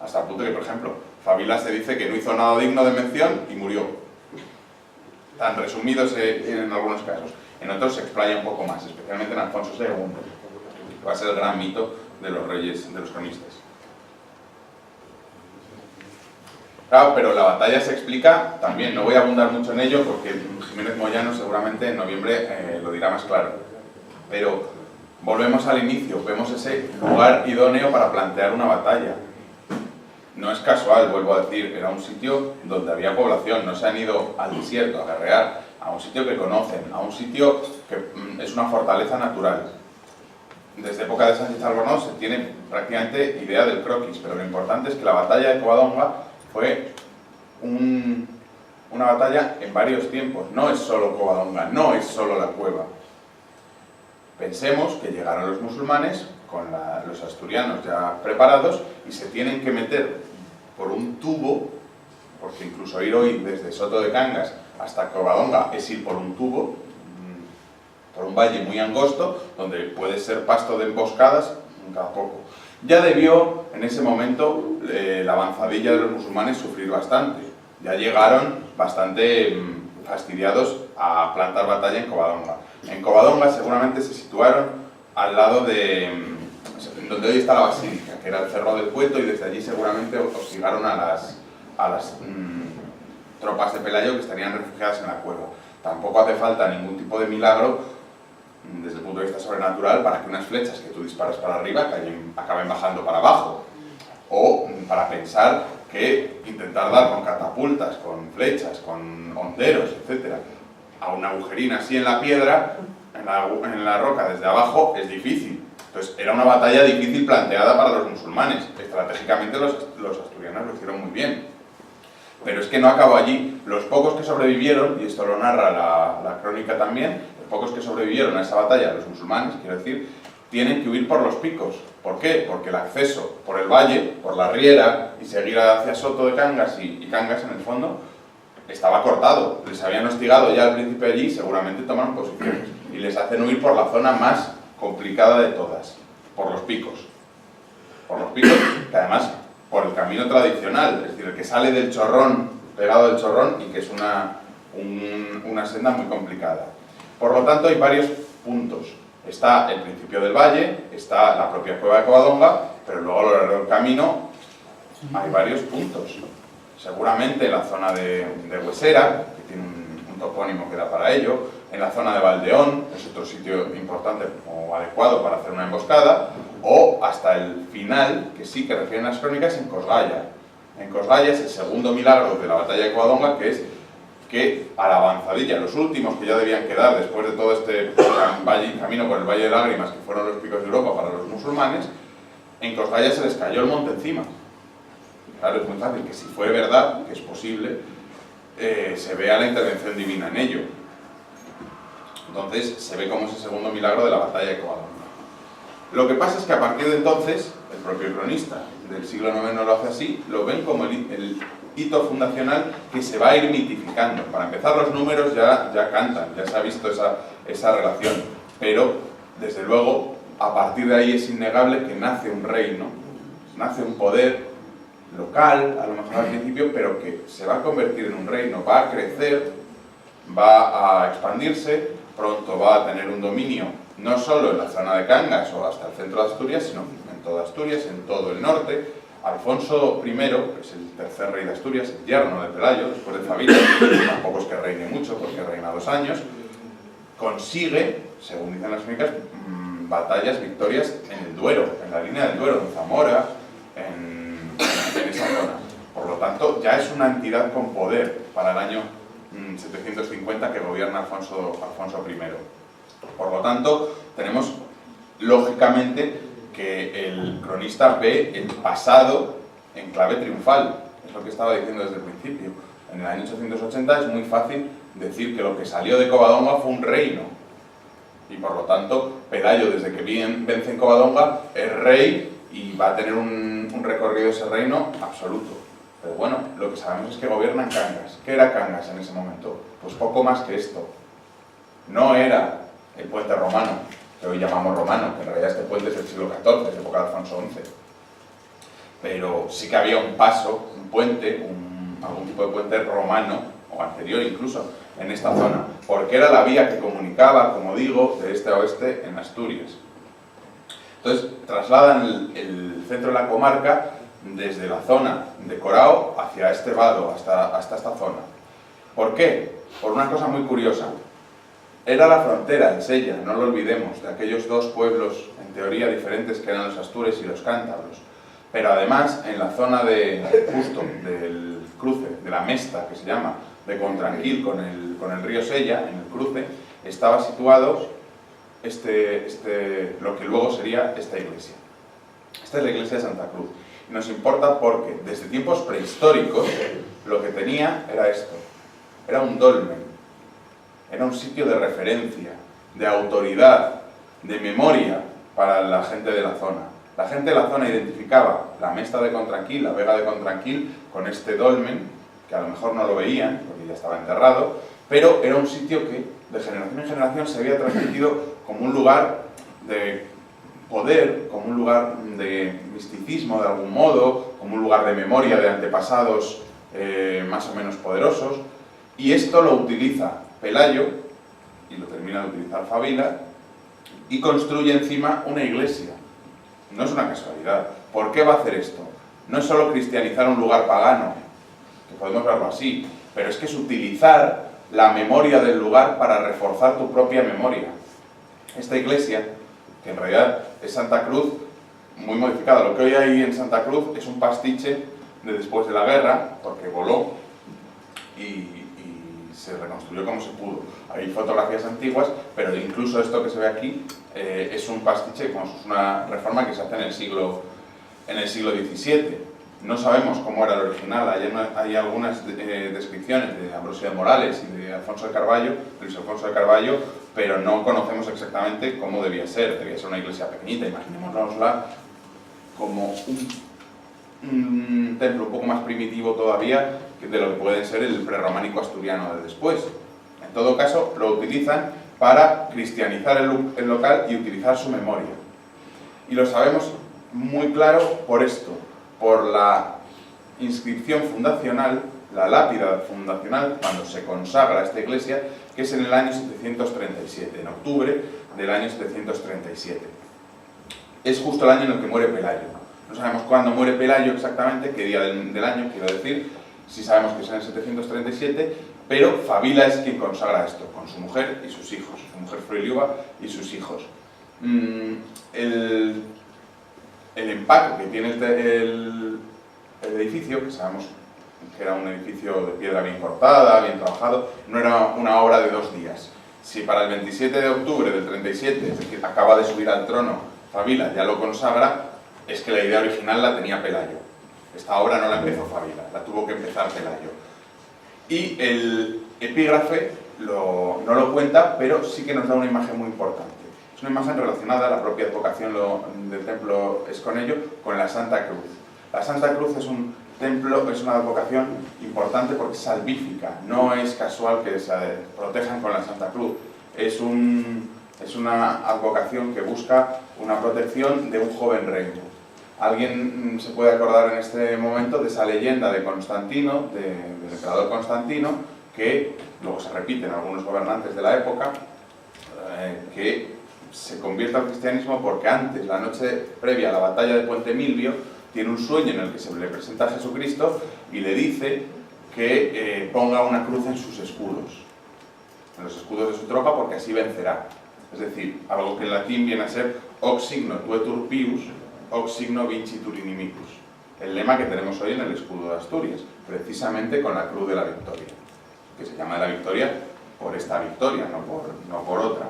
Hasta el punto que, por ejemplo, Fabila se dice que no hizo nada digno de mención y murió. Tan resumidos en algunos casos. En otros se explaya un poco más, especialmente en Alfonso II, que va a ser el gran mito de los reyes, de los cronistas. Claro, pero la batalla se explica también, no voy a abundar mucho en ello porque Jiménez Moyano seguramente en noviembre lo dirá más claro. Pero volvemos al inicio, vemos ese lugar idóneo para plantear una batalla. No es casual, vuelvo a decir, era un sitio donde había población, no se han ido al desierto a guerrear, a un sitio que conocen, a un sitio que es una fortaleza natural. Desde época de Sánchez Albornoz se tiene prácticamente idea del croquis, pero lo importante es que la batalla de Covadonga fue una batalla en varios tiempos. No es solo Covadonga, no es solo la cueva. Pensemos que llegaron los musulmanes con los asturianos ya preparados y se tienen que meter por un tubo, porque incluso ir hoy desde Soto de Cangas hasta Covadonga es ir por un tubo, por un valle muy angosto, donde puede ser pasto de emboscadas cada poco. Ya debió, en ese momento, la avanzadilla de los musulmanes sufrir bastante. Ya llegaron bastante fastidiados a plantar batalla en Covadonga. En Covadonga seguramente se situaron al lado de donde hoy está la basílica, que era el Cerro del Cueto, y desde allí seguramente hostigaron a las tropas de Pelayo que estarían refugiadas en la cueva. Tampoco hace falta ningún tipo de milagro desde el punto de vista sobrenatural para que unas flechas que tú disparas para arriba acaben bajando para abajo, o para pensar que intentar dar con catapultas, con flechas, con honderos, etc., a una agujerina así en la piedra, en la roca desde abajo, es difícil. Entonces era una batalla difícil planteada para los musulmanes. Estratégicamente los asturianos lo hicieron muy bien. Pero es que no acabó allí. Los pocos que sobrevivieron, y esto lo narra la crónica también, los pocos que sobrevivieron a esa batalla, los musulmanes, quiero decir, tienen que huir por los picos. ¿Por qué? Porque el acceso por el valle, por la riera, y seguir hacia Soto de Cangas y Cangas en el fondo, estaba cortado. Les habían hostigado ya al principio allí, seguramente tomaron posiciones. Y les hacen huir por la zona más complicada de todas, por los picos. Por los picos, que además, por el camino tradicional, es decir, el que sale del chorrón, pegado del chorrón, y que es una senda muy complicada. Por lo tanto, hay varios puntos. Está el principio del valle, está la propia cueva de Covadonga, pero luego a lo largo del camino hay varios puntos. Seguramente en la zona de Huesera, que tiene un topónimo que da para ello, en la zona de Valdeón, es otro sitio importante o adecuado para hacer una emboscada, o hasta el final, que sí que refieren las crónicas, en Cosgaya. En Cosgaya es el segundo milagro de la batalla de Covadonga, que es que a la avanzadilla, los últimos que ya debían quedar después de todo este camino por el Valle de Lágrimas, que fueron los picos de Europa para los musulmanes, en Cosgaya se les cayó el monte encima. Claro, es muy fácil que si fue verdad, que es posible, se vea la intervención divina en ello. Entonces se ve como ese segundo milagro de la batalla de Covadonga. Lo que pasa es que a partir de entonces, el propio cronista del siglo IX lo hace así, lo ven como el hito fundacional que se va a ir mitificando. Para empezar, los números ya cantan, ya se ha visto esa relación, pero desde luego a partir de ahí es innegable que nace un reino, nace un poder local, a lo mejor al principio, pero que se va a convertir en un reino, va a crecer, va a expandirse, pronto va a tener un dominio no solo en la zona de Cangas o hasta el centro de Asturias, sino en toda Asturias, en todo el norte. Alfonso I, que es el tercer rey de Asturias, el yerno de Pelayo, después de Fabila, tampoco es que reine mucho porque reina 2 años, consigue, según dicen las crónicas, batallas, victorias en el Duero, en la línea del Duero, en Zamora, en esa zona. Por lo tanto, ya es una entidad con poder para el año 750 que gobierna Alfonso I. Por lo tanto, tenemos, lógicamente, que el cronista ve el pasado en clave triunfal. Es lo que estaba diciendo desde el principio. En el año 880 es muy fácil decir que lo que salió de Covadonga fue un reino. Y por lo tanto, Pelayo, desde que vence en Covadonga, es rey y va a tener un recorrido de ese reino absoluto. Pero bueno, lo que sabemos es que gobierna en Cangas. ¿Qué era Cangas en ese momento? Pues poco más que esto. No era el puente romano, que hoy llamamos romano, que en realidad este puente es del siglo XIV, es de época de Alfonso XI. Pero sí que había un paso, un puente, algún tipo de puente romano, o anterior incluso, en esta zona, porque era la vía que comunicaba, como digo, de este a oeste en Asturias. Entonces, trasladan el centro de la comarca desde la zona de Corao hacia este vado, hasta esta zona. ¿Por qué? Por una cosa muy curiosa. Era la frontera, en Sella, no lo olvidemos, de aquellos dos pueblos, en teoría diferentes, que eran los astures y los cántabros. Pero además, en la zona justo del cruce, de la Mesta, que se llama, de Contranquil con el río Sella, en el cruce, estaba situado lo que luego sería esta iglesia. Esta es la iglesia de Santa Cruz. Y nos importa porque desde tiempos prehistóricos lo que tenía era esto. Era un dolmen. Era un sitio de referencia, de autoridad, de memoria para la gente de la zona. La gente de la zona identificaba la Mesta de Contranquil, la Vega de Contranquil, con este dolmen, que a lo mejor no lo veían, porque ya estaba enterrado, pero era un sitio que de generación en generación se había transmitido como un lugar de poder, como un lugar de misticismo de algún modo, como un lugar de memoria de antepasados más o menos poderosos, y esto lo utiliza Pelayo, y lo termina de utilizar Fabila, y construye encima una iglesia. No es una casualidad. ¿Por qué va a hacer esto? No es solo cristianizar un lugar pagano, que podemos verlo así, pero es que es utilizar la memoria del lugar para reforzar tu propia memoria. Esta iglesia, que en realidad es Santa Cruz, muy modificada. Lo que hoy hay en Santa Cruz es un pastiche de después de la guerra, porque voló y se reconstruyó como se pudo. Hay fotografías antiguas, pero incluso esto que se ve aquí es un pastiche, es una reforma que se hace en el siglo XVII. No sabemos cómo era el original. Hay algunas descripciones de Ambrosio de Morales y de Alfonso de Carballo, Luis Alfonso de Carballo, pero no conocemos exactamente cómo debía ser. Debía ser una iglesia pequeñita, imaginémonosla como un templo un poco más primitivo todavía de lo que puede ser el prerrománico asturiano de después. En todo caso, lo utilizan para cristianizar el local y utilizar su memoria. Y lo sabemos muy claro por esto, por la inscripción fundacional, la lápida fundacional, cuando se consagra esta iglesia, que es en el año 737, en octubre del año 737. Es justo el año en el que muere Pelayo. No sabemos cuándo muere Pelayo exactamente, qué día del año, quiero decir. Sí sabemos que es en el 737, pero Fabila es quien consagra esto, con su mujer y sus hijos. Su mujer Froiliuba y sus hijos. El empaque que tiene el edificio, que sabemos que era un edificio de piedra bien cortada, bien trabajado, no era una obra de 2 días. Si para el 27 de octubre del 37, es decir, acaba de subir al trono, Fabila ya lo consagra, es que la idea original la tenía Pelayo. Esta obra no la empezó Fabila, la tuvo que empezar Pelayo. Y el epígrafe no lo cuenta, pero sí que nos da una imagen muy importante. Es una imagen relacionada, la propia advocación del templo es con ello, con la Santa Cruz. La Santa Cruz es un templo, es una advocación importante porque es salvífica, no es casual que se protejan con la Santa Cruz. Es una advocación que busca una protección de un joven reino. ¿Alguien se puede acordar en este momento de esa leyenda de Constantino, del emperador Constantino, que luego se repite en algunos gobernantes de la época, que se convierte al cristianismo porque antes, la noche previa a la batalla de Puente Milvio, tiene un sueño en el que se le presenta a Jesucristo y le dice que ponga una cruz en sus escudos, en los escudos de su tropa, porque así vencerá. Es decir, algo que en latín viene a ser Hoc signo tuetur pius, hoc signo vincitur inimicus. El lema que tenemos hoy en el escudo de Asturias, precisamente con la cruz de la victoria, que se llama la victoria por esta victoria, no por otra,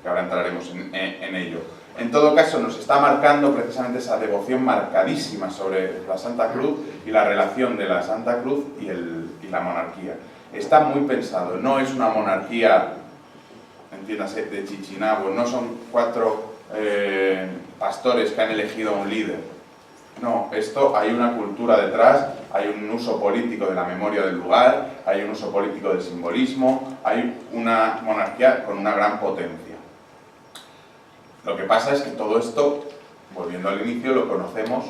que ahora entraremos en ello. En todo caso, nos está marcando precisamente esa devoción marcadísima sobre la Santa Cruz y la relación de la Santa Cruz y la monarquía. Está muy pensado, no es una monarquía, entiéndase, de Chichinabo, no son 4 pastores que han elegido a un líder. No, esto hay una cultura detrás, hay un uso político de la memoria del lugar, hay un uso político del simbolismo, hay una monarquía con una gran potencia. Lo que pasa es que todo esto, volviendo al inicio, lo conocemos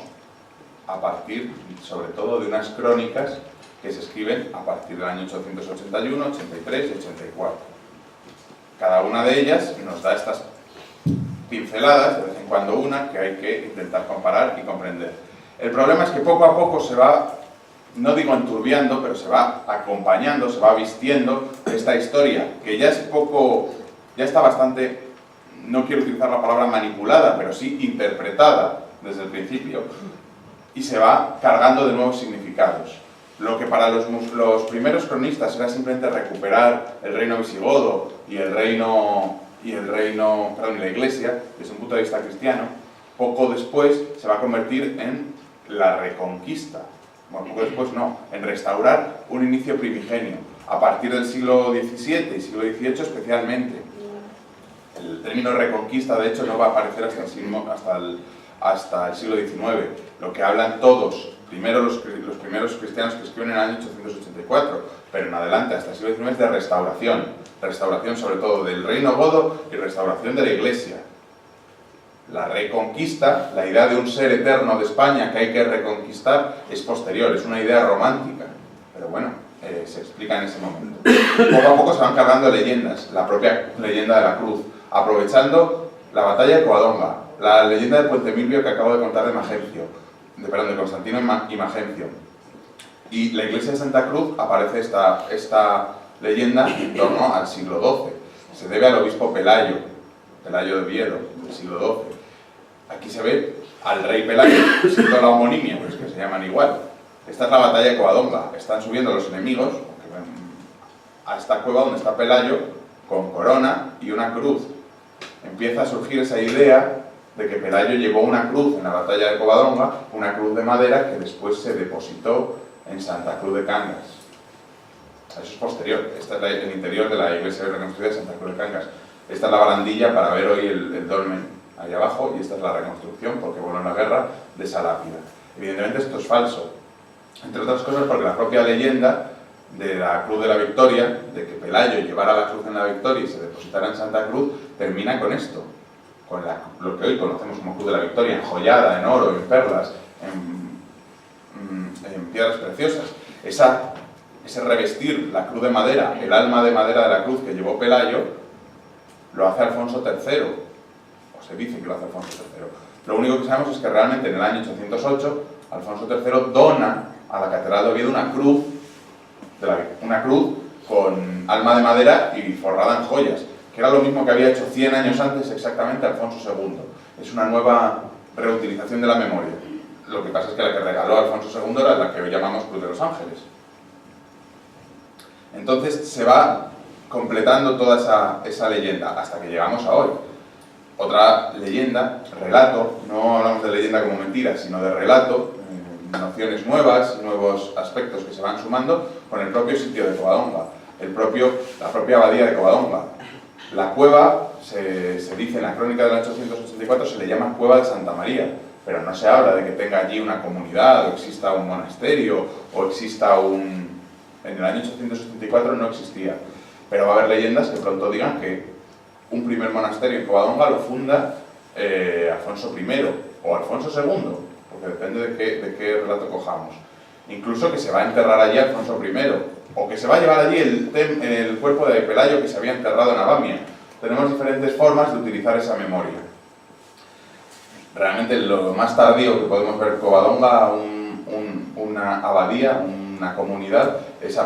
a partir, sobre todo, de unas crónicas que se escriben a partir del año 881, 83 y 84. Cada una de ellas nos da estas pinceladas, de vez en cuando una, que hay que intentar comparar y comprender. El problema es que poco a poco se va, no digo enturbiando, pero se va acompañando, se va vistiendo esta historia, que ya está bastante, no quiero utilizar la palabra manipulada, pero sí interpretada desde el principio, y se va cargando de nuevos significados. Lo que para los primeros cronistas era simplemente recuperar el reino visigodo y la iglesia, desde un punto de vista cristiano, poco después se va a convertir en la reconquista. Bueno, poco después no, en restaurar un inicio primigenio, a partir del siglo XVII y siglo XVIII especialmente. El término reconquista, de hecho, no va a aparecer hasta el siglo XIX. Lo que hablan todos, primero los primeros cristianos que escriben en el año 884, pero en adelante, hasta el siglo XIX, es de restauración. Restauración sobre todo del reino godo y restauración de la iglesia. La reconquista, la idea de un ser eterno de España que hay que reconquistar, es posterior, es una idea romántica. Pero bueno, se explica en ese momento. Poco a poco se van cargando leyendas, la propia leyenda de la cruz, aprovechando la batalla de Covadonga, la leyenda de Puente Milvio que acabo de contar de Constantino y Magencio. Y la iglesia de Santa Cruz aparece esta leyenda en torno al siglo XII. Se debe al obispo Pelayo de Oviedo, del siglo XII. Aquí se ve al rey Pelayo, sin toda la homonimia, pues que se llaman igual. Esta es la batalla de Covadonga. Están subiendo los enemigos a esta cueva donde está Pelayo, con corona y una cruz. Empieza a surgir esa idea de que Pelayo llevó una cruz en la batalla de Covadonga, una cruz de madera que después se depositó en Santa Cruz de Cangas. Eso es posterior. Este es el interior de la iglesia reconstruida de Santa Cruz de Cangas. Esta es la barandilla para ver hoy el dolmen ahí abajo, y esta es la reconstrucción, porque bueno, en la guerra, de esa lápida. Evidentemente esto es falso, entre otras cosas porque la propia leyenda de la Cruz de la Victoria, de que Pelayo llevara la cruz en la Victoria y se depositara en Santa Cruz, termina con esto, con lo que hoy conocemos como Cruz de la Victoria, enjollada en oro, en perlas, en piedras preciosas. Ese revestir la cruz de madera, el alma de madera de la cruz que llevó Pelayo, lo hace Alfonso III, o se dice que lo hace Alfonso III. Lo único que sabemos es que realmente en el año 808 Alfonso III dona a la Catedral de Oviedo una cruz con alma de madera y forrada en joyas, que era lo mismo que había hecho 100 años antes exactamente Alfonso II. Es una nueva reutilización de la memoria. Lo que pasa es que la que regaló Alfonso II era la que hoy llamamos Cruz de los Ángeles. Entonces se va completando toda esa leyenda hasta que llegamos a hoy. Otra leyenda, relato, no hablamos de leyenda como mentira, sino de relato, nociones nuevas, nuevos aspectos que se van sumando con el propio sitio de Covadonga, la propia abadía de Covadonga. La cueva, se dice en la crónica del 884, se le llama Cueva de Santa María, pero no se habla de que tenga allí una comunidad, o exista un monasterio, o exista un... En el año 884 no existía, pero va a haber leyendas que pronto digan que un primer monasterio en Covadonga lo funda Alfonso I o Alfonso II, porque depende de qué relato cojamos. Incluso que se va a enterrar allí Alfonso I, o que se va a llevar allí el cuerpo de Pelayo que se había enterrado en Abamia. Tenemos diferentes formas de utilizar esa memoria. Realmente lo más tardío que podemos ver Covadonga, una abadía, una comunidad, es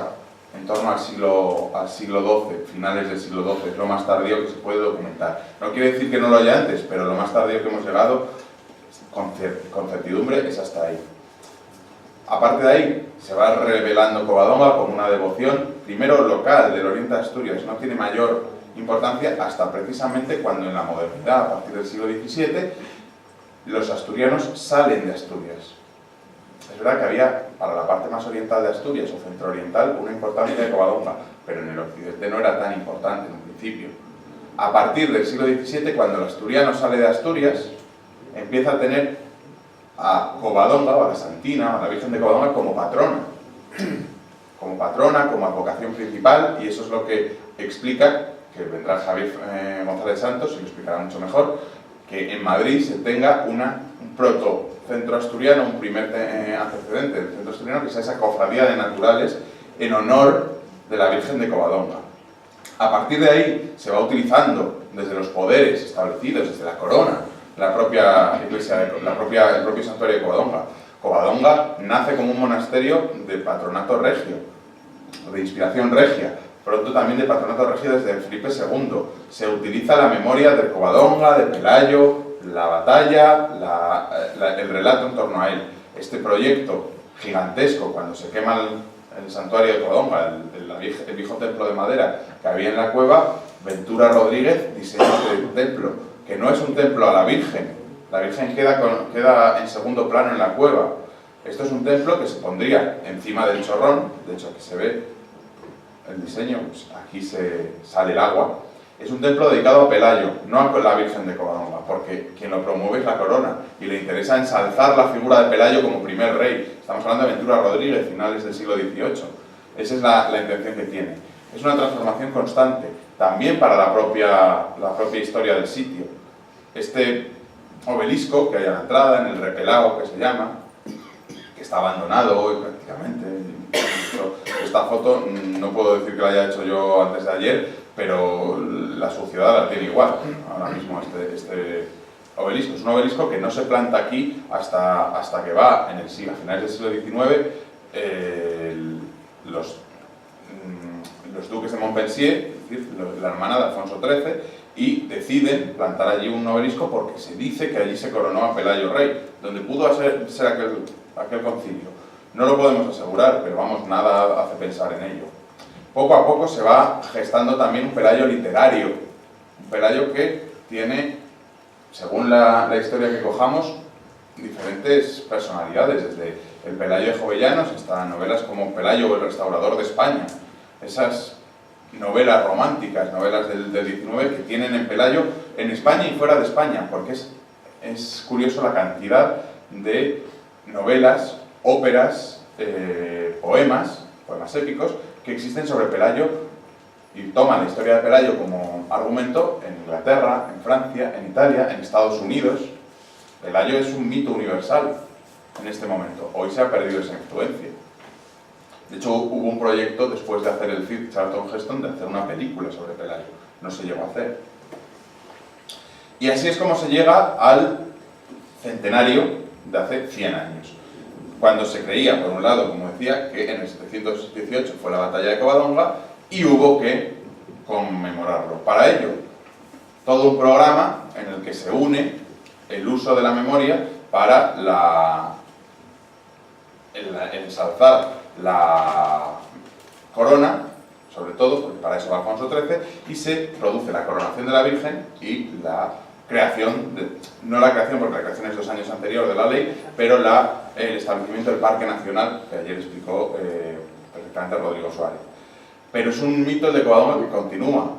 en torno al siglo XII, finales del siglo XII, es lo más tardío que se puede documentar. No quiere decir que no lo haya antes, pero lo más tardío que hemos llegado, con certidumbre, es hasta ahí. Aparte de ahí, se va revelando Covadonga como una devoción, primero local, del oriente de Asturias, no tiene mayor importancia hasta precisamente cuando en la modernidad, a partir del siglo XVII, los asturianos salen de Asturias. Es verdad que había, para la parte más oriental de Asturias o centro-oriental, una importancia de Covadonga, pero en el occidente no era tan importante en un principio. A partir del siglo XVII, cuando el asturiano sale de Asturias, empieza a tener a Covadonga, o a la Santina, o a la Virgen de Covadonga, como patrona, como advocación principal, y eso es lo que explica, que vendrá Javier González Santos y lo explicará mucho mejor, que en Madrid se tenga un proto-centro asturiano, un primer antecedente del centro asturiano, que sea esa cofradía de naturales en honor de la Virgen de Covadonga. A partir de ahí se va utilizando desde los poderes establecidos, desde la corona, la propia iglesia, el propio santuario de Covadonga. Covadonga nace como un monasterio de patronato regio, de inspiración regia, pronto también de patronato regio desde Felipe II. Se utiliza la memoria de Covadonga, de Pelayo, la batalla, el relato en torno a él. Este proyecto gigantesco, cuando se quema el santuario de Covadonga, el viejo templo de madera que había en la cueva, Ventura Rodríguez diseñó este templo, que no es un templo a la Virgen queda en segundo plano en la cueva. Esto es un templo que se pondría encima del chorrón, de hecho aquí se ve el diseño, pues aquí sale el agua. Es un templo dedicado a Pelayo, no a la Virgen de Covadonga, porque quien lo promueve es la corona y le interesa ensalzar la figura de Pelayo como primer rey. Estamos hablando de Ventura Rodríguez, finales del siglo XVIII. Esa es la intención que tiene. Es una transformación constante, también para la propia historia del sitio. Este obelisco que hay a la entrada, en el Repelao, que se llama, que está abandonado hoy prácticamente. Esta foto no puedo decir que la haya hecho yo antes de ayer, pero la suciedad la tiene igual ahora mismo este obelisco. Es un obelisco que no se planta aquí hasta que va a finales del siglo XIX los duques de Montpensier, es decir, la hermana de Alfonso XIII, y deciden plantar allí un obelisco porque se dice que allí se coronó a Pelayo rey, donde pudo ser aquel concilio. No lo podemos asegurar, pero vamos, nada hace pensar en ello. Poco a poco se va gestando también un Pelayo literario, un Pelayo que tiene, según la historia que cojamos, diferentes personalidades, desde el Pelayo de Jovellanos hasta novelas como Pelayo o el restaurador de España. Esas novelas románticas, novelas del XIX que tienen en Pelayo en España y fuera de España, porque es curioso la cantidad de novelas, óperas, poemas épicos que existen sobre Pelayo y toman la historia de Pelayo como argumento en Inglaterra, en Francia, en Italia, en Estados Unidos. Pelayo es un mito universal en este momento. Hoy se ha perdido esa influencia. De hecho, hubo un proyecto después de hacer el film Charlton Heston de hacer una película sobre Pelayo. No se llegó a hacer. Y así es como se llega al centenario de hace 100 años. Cuando se creía, por un lado, como decía, que en el 718 fue la batalla de Covadonga y hubo que conmemorarlo. Para ello, todo un programa en el que se une el uso de la memoria para ensalzar la corona, sobre todo, porque para eso va Alfonso XIII, y se produce la coronación de la Virgen y la creación, no la creación, porque la creación es 2 años anterior de la ley, pero el establecimiento del Parque Nacional, que ayer explicó perfectamente Rodrigo Suárez. Pero es un mito de Covadonga que continúa,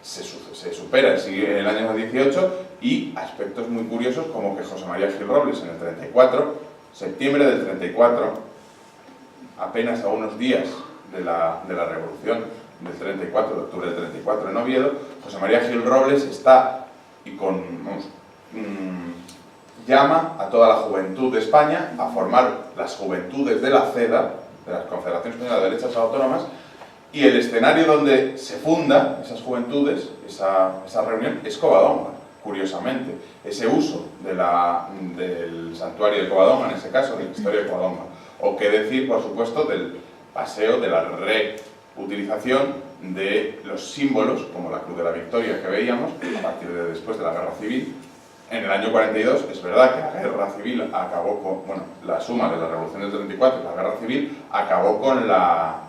se supera el año 18 y aspectos muy curiosos como que José María Gil Robles en el 34, septiembre del 34, apenas a unos días de la revolución del 34, de octubre del 34 en Oviedo, José María Gil Robles está y con llama a toda la juventud de España a formar las juventudes de la CEDA, de la Confederación Española de Derechas Autónomas, y el escenario donde se funda esas juventudes, esa reunión, es Covadonga, curiosamente. Ese uso del santuario de Covadonga, en ese caso, de la historia de Covadonga. O qué decir, por supuesto, del paseo, de la reutilización de los símbolos, como la Cruz de la Victoria que veíamos, a partir de después de la Guerra Civil. En el año 42, es verdad que la Guerra Civil acabó con, bueno, la suma de la Revolución del 34 y la Guerra Civil acabó con la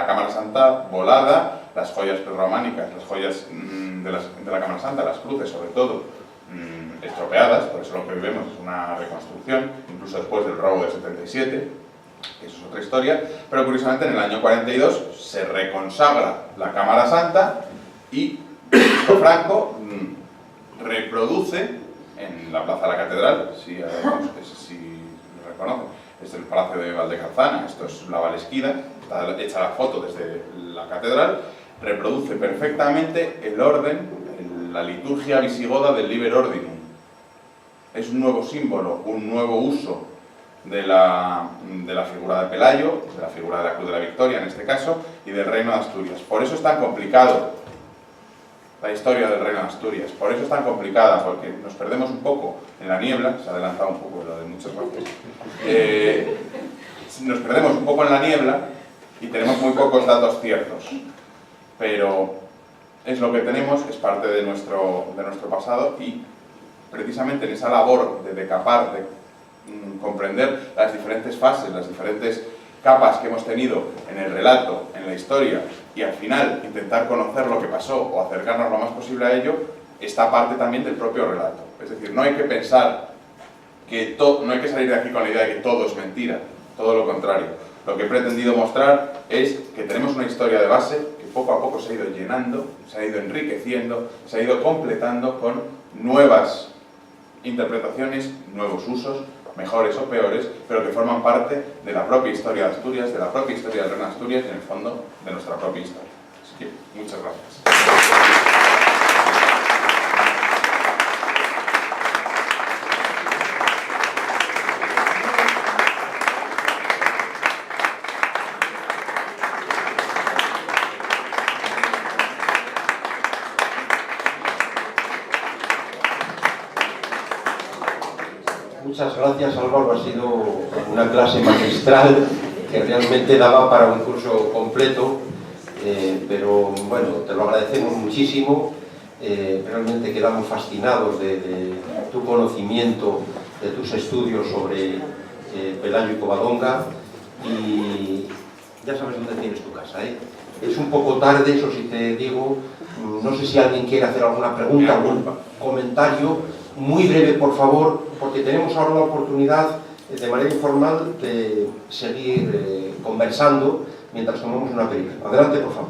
Cámara Santa volada, las joyas prerrománicas, las joyas de la Cámara Santa, las cruces sobre todo, estropeadas, por eso lo que hoy vemos es una reconstrucción, incluso después del robo del 77, que eso es otra historia, pero curiosamente en el año 42 se reconsagra la Cámara Santa y Franco reproduce en la Plaza de la Catedral, si lo reconocen, es el Palacio de Valdecarzana, esto es la Valesquida, está hecha la foto desde la Catedral, reproduce perfectamente el orden, la liturgia visigoda del Liber Ordinum. Es un nuevo símbolo, un nuevo uso de la figura de Pelayo, de la figura de la Cruz de la Victoria en este caso, y del Reino de Asturias. Por eso es tan complicado la historia del Reino de Asturias, por eso es tan complicada, porque nos perdemos un poco en la niebla, se ha adelantado un poco lo de muchas veces, nos perdemos un poco en la niebla y tenemos muy pocos datos ciertos, pero es lo que tenemos, es parte de nuestro pasado, y precisamente en esa labor de decapar, de comprender las diferentes fases, las diferentes capas que hemos tenido en el relato, en la historia, y al final intentar conocer lo que pasó o acercarnos lo más posible a ello, está parte también del propio relato. Es decir, no hay que pensar que no hay que salir de aquí con la idea de que todo es mentira, todo lo contrario. Lo que he pretendido mostrar es que tenemos una historia de base que poco a poco se ha ido llenando, se ha ido enriqueciendo, se ha ido completando con nuevas interpretaciones, nuevos usos, mejores o peores, pero que forman parte de la propia historia de Asturias, de la propia historia del Reino de Asturias y en el fondo de nuestra propia historia. Así que muchas gracias. Muchas gracias, Álvaro, ha sido una clase magistral que realmente daba para un curso completo, pero bueno, te lo agradecemos muchísimo, realmente quedamos fascinados de tu conocimiento, de tus estudios sobre Pelayo y Covadonga, y ya sabes dónde tienes tu casa, ¿eh? Es un poco tarde, eso sí te digo, no sé si alguien quiere hacer alguna pregunta, algún comentario. Muy breve, por favor, porque tenemos ahora la oportunidad, de manera informal, de seguir conversando mientras tomamos una aperitivo. Adelante, por favor.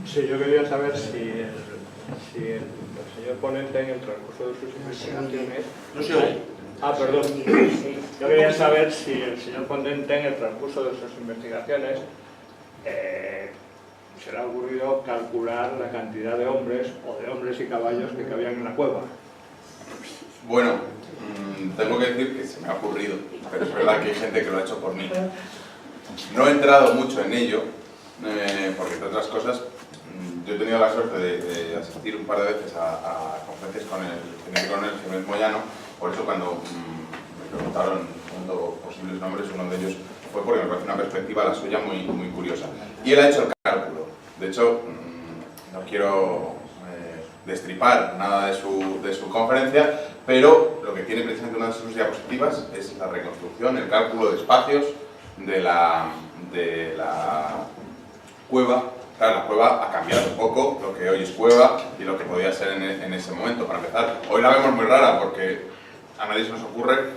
Sí, yo quería saber si el señor ponente, en el transcurso de sus investigaciones... No se oye. Perdón. Yo quería saber si el señor ponente, en el transcurso de sus investigaciones, se le ha ocurrido calcular la cantidad de hombres o de hombres y caballos que cabían en la cueva. Bueno, tengo que decir que se me ha ocurrido, pero es verdad que hay gente que lo ha hecho por mí. No he entrado mucho en ello, porque entre otras cosas, yo he tenido la suerte de asistir un par de veces a conferencias con el teniente coronel Jiménez Moyano, por eso cuando me preguntaron posibles nombres, uno de ellos fue porque me parece una perspectiva la suya muy curiosa. Y él ha hecho el cálculo. De hecho, no quiero destripar nada de su conferencia, pero lo que tiene precisamente una de sus diapositivas es la reconstrucción, el cálculo de espacios de la cueva. Claro, la cueva ha cambiado un poco, lo que hoy es cueva y lo que podía ser en ese momento. Para empezar, hoy la vemos muy rara porque a nadie se nos ocurre,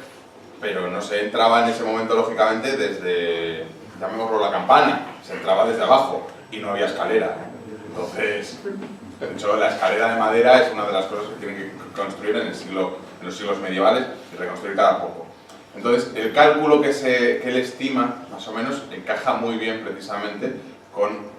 pero no se entraba en ese momento lógicamente desde, llamémoslo la campana, se entraba desde abajo y no había escalera. Entonces, de hecho, la escalera de madera es una de las cosas que tienen que construir en los siglos medievales y reconstruir cada poco. Entonces, el cálculo que él estima, más o menos, encaja muy bien precisamente con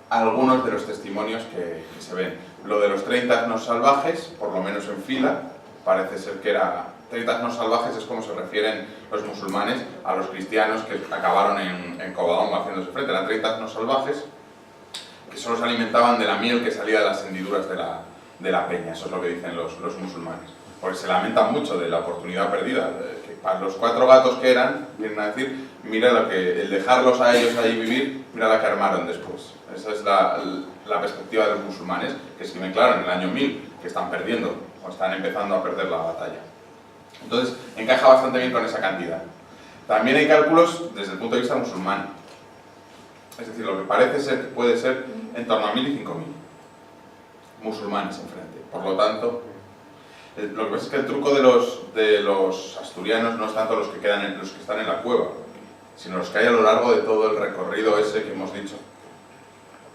algunos de los testimonios que se ven. Lo de los 30 asnos salvajes, por lo menos en fila, parece ser que era... 30 no salvajes es como se refieren los musulmanes a los cristianos que acabaron en Covadonga haciéndose frente. Eran 30 no salvajes que solo se alimentaban de la miel que salía de las hendiduras de la peña. Eso es lo que dicen los musulmanes. Porque se lamentan mucho de la oportunidad perdida. Que para los 4 gatos que eran, vienen a decir, mira lo que, el dejarlos a ellos ahí vivir, mira la que armaron después. Esa es la perspectiva de los musulmanes, que escriben claro en el año 1000, que están perdiendo, o están empezando a perder la batalla. Entonces, encaja bastante bien con esa cantidad. También hay cálculos desde el punto de vista musulmán. Es decir, lo que parece ser que puede ser en torno a 1000 y 5000 musulmanes enfrente. Por lo tanto, lo que pasa es que el truco de los asturianos no es tanto los que están en la cueva, sino los que hay a lo largo de todo el recorrido ese que hemos dicho.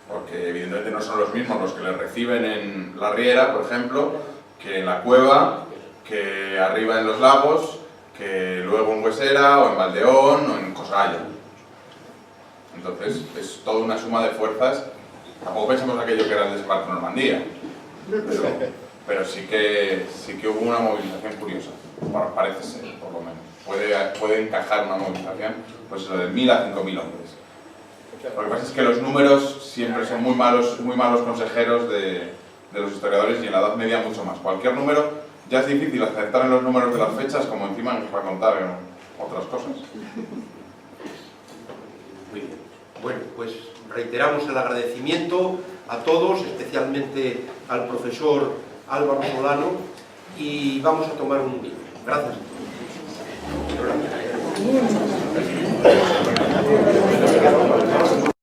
Porque evidentemente no son los mismos los que les reciben en la Riera, por ejemplo, que en la cueva, que arriba en los lagos, que luego en Huesera, o en Valdeón, o en Cosalla. Entonces, es toda una suma de fuerzas. Tampoco pensemos aquello que era el desembarco en Normandía, pero sí que hubo una movilización curiosa, parece ser, por lo menos. Puede encajar una movilización, pues de 1000 a 5000 hombres. Lo que pasa es que los números siempre son muy malos consejeros de los historiadores, y en la Edad Media mucho más. Cualquier número, ya es difícil acertar en los números de las fechas, como encima nos va a contar otras cosas. Muy bien. Bueno, pues reiteramos el agradecimiento a todos, especialmente al profesor Álvaro Solano, y vamos a tomar un vino. Gracias a todos.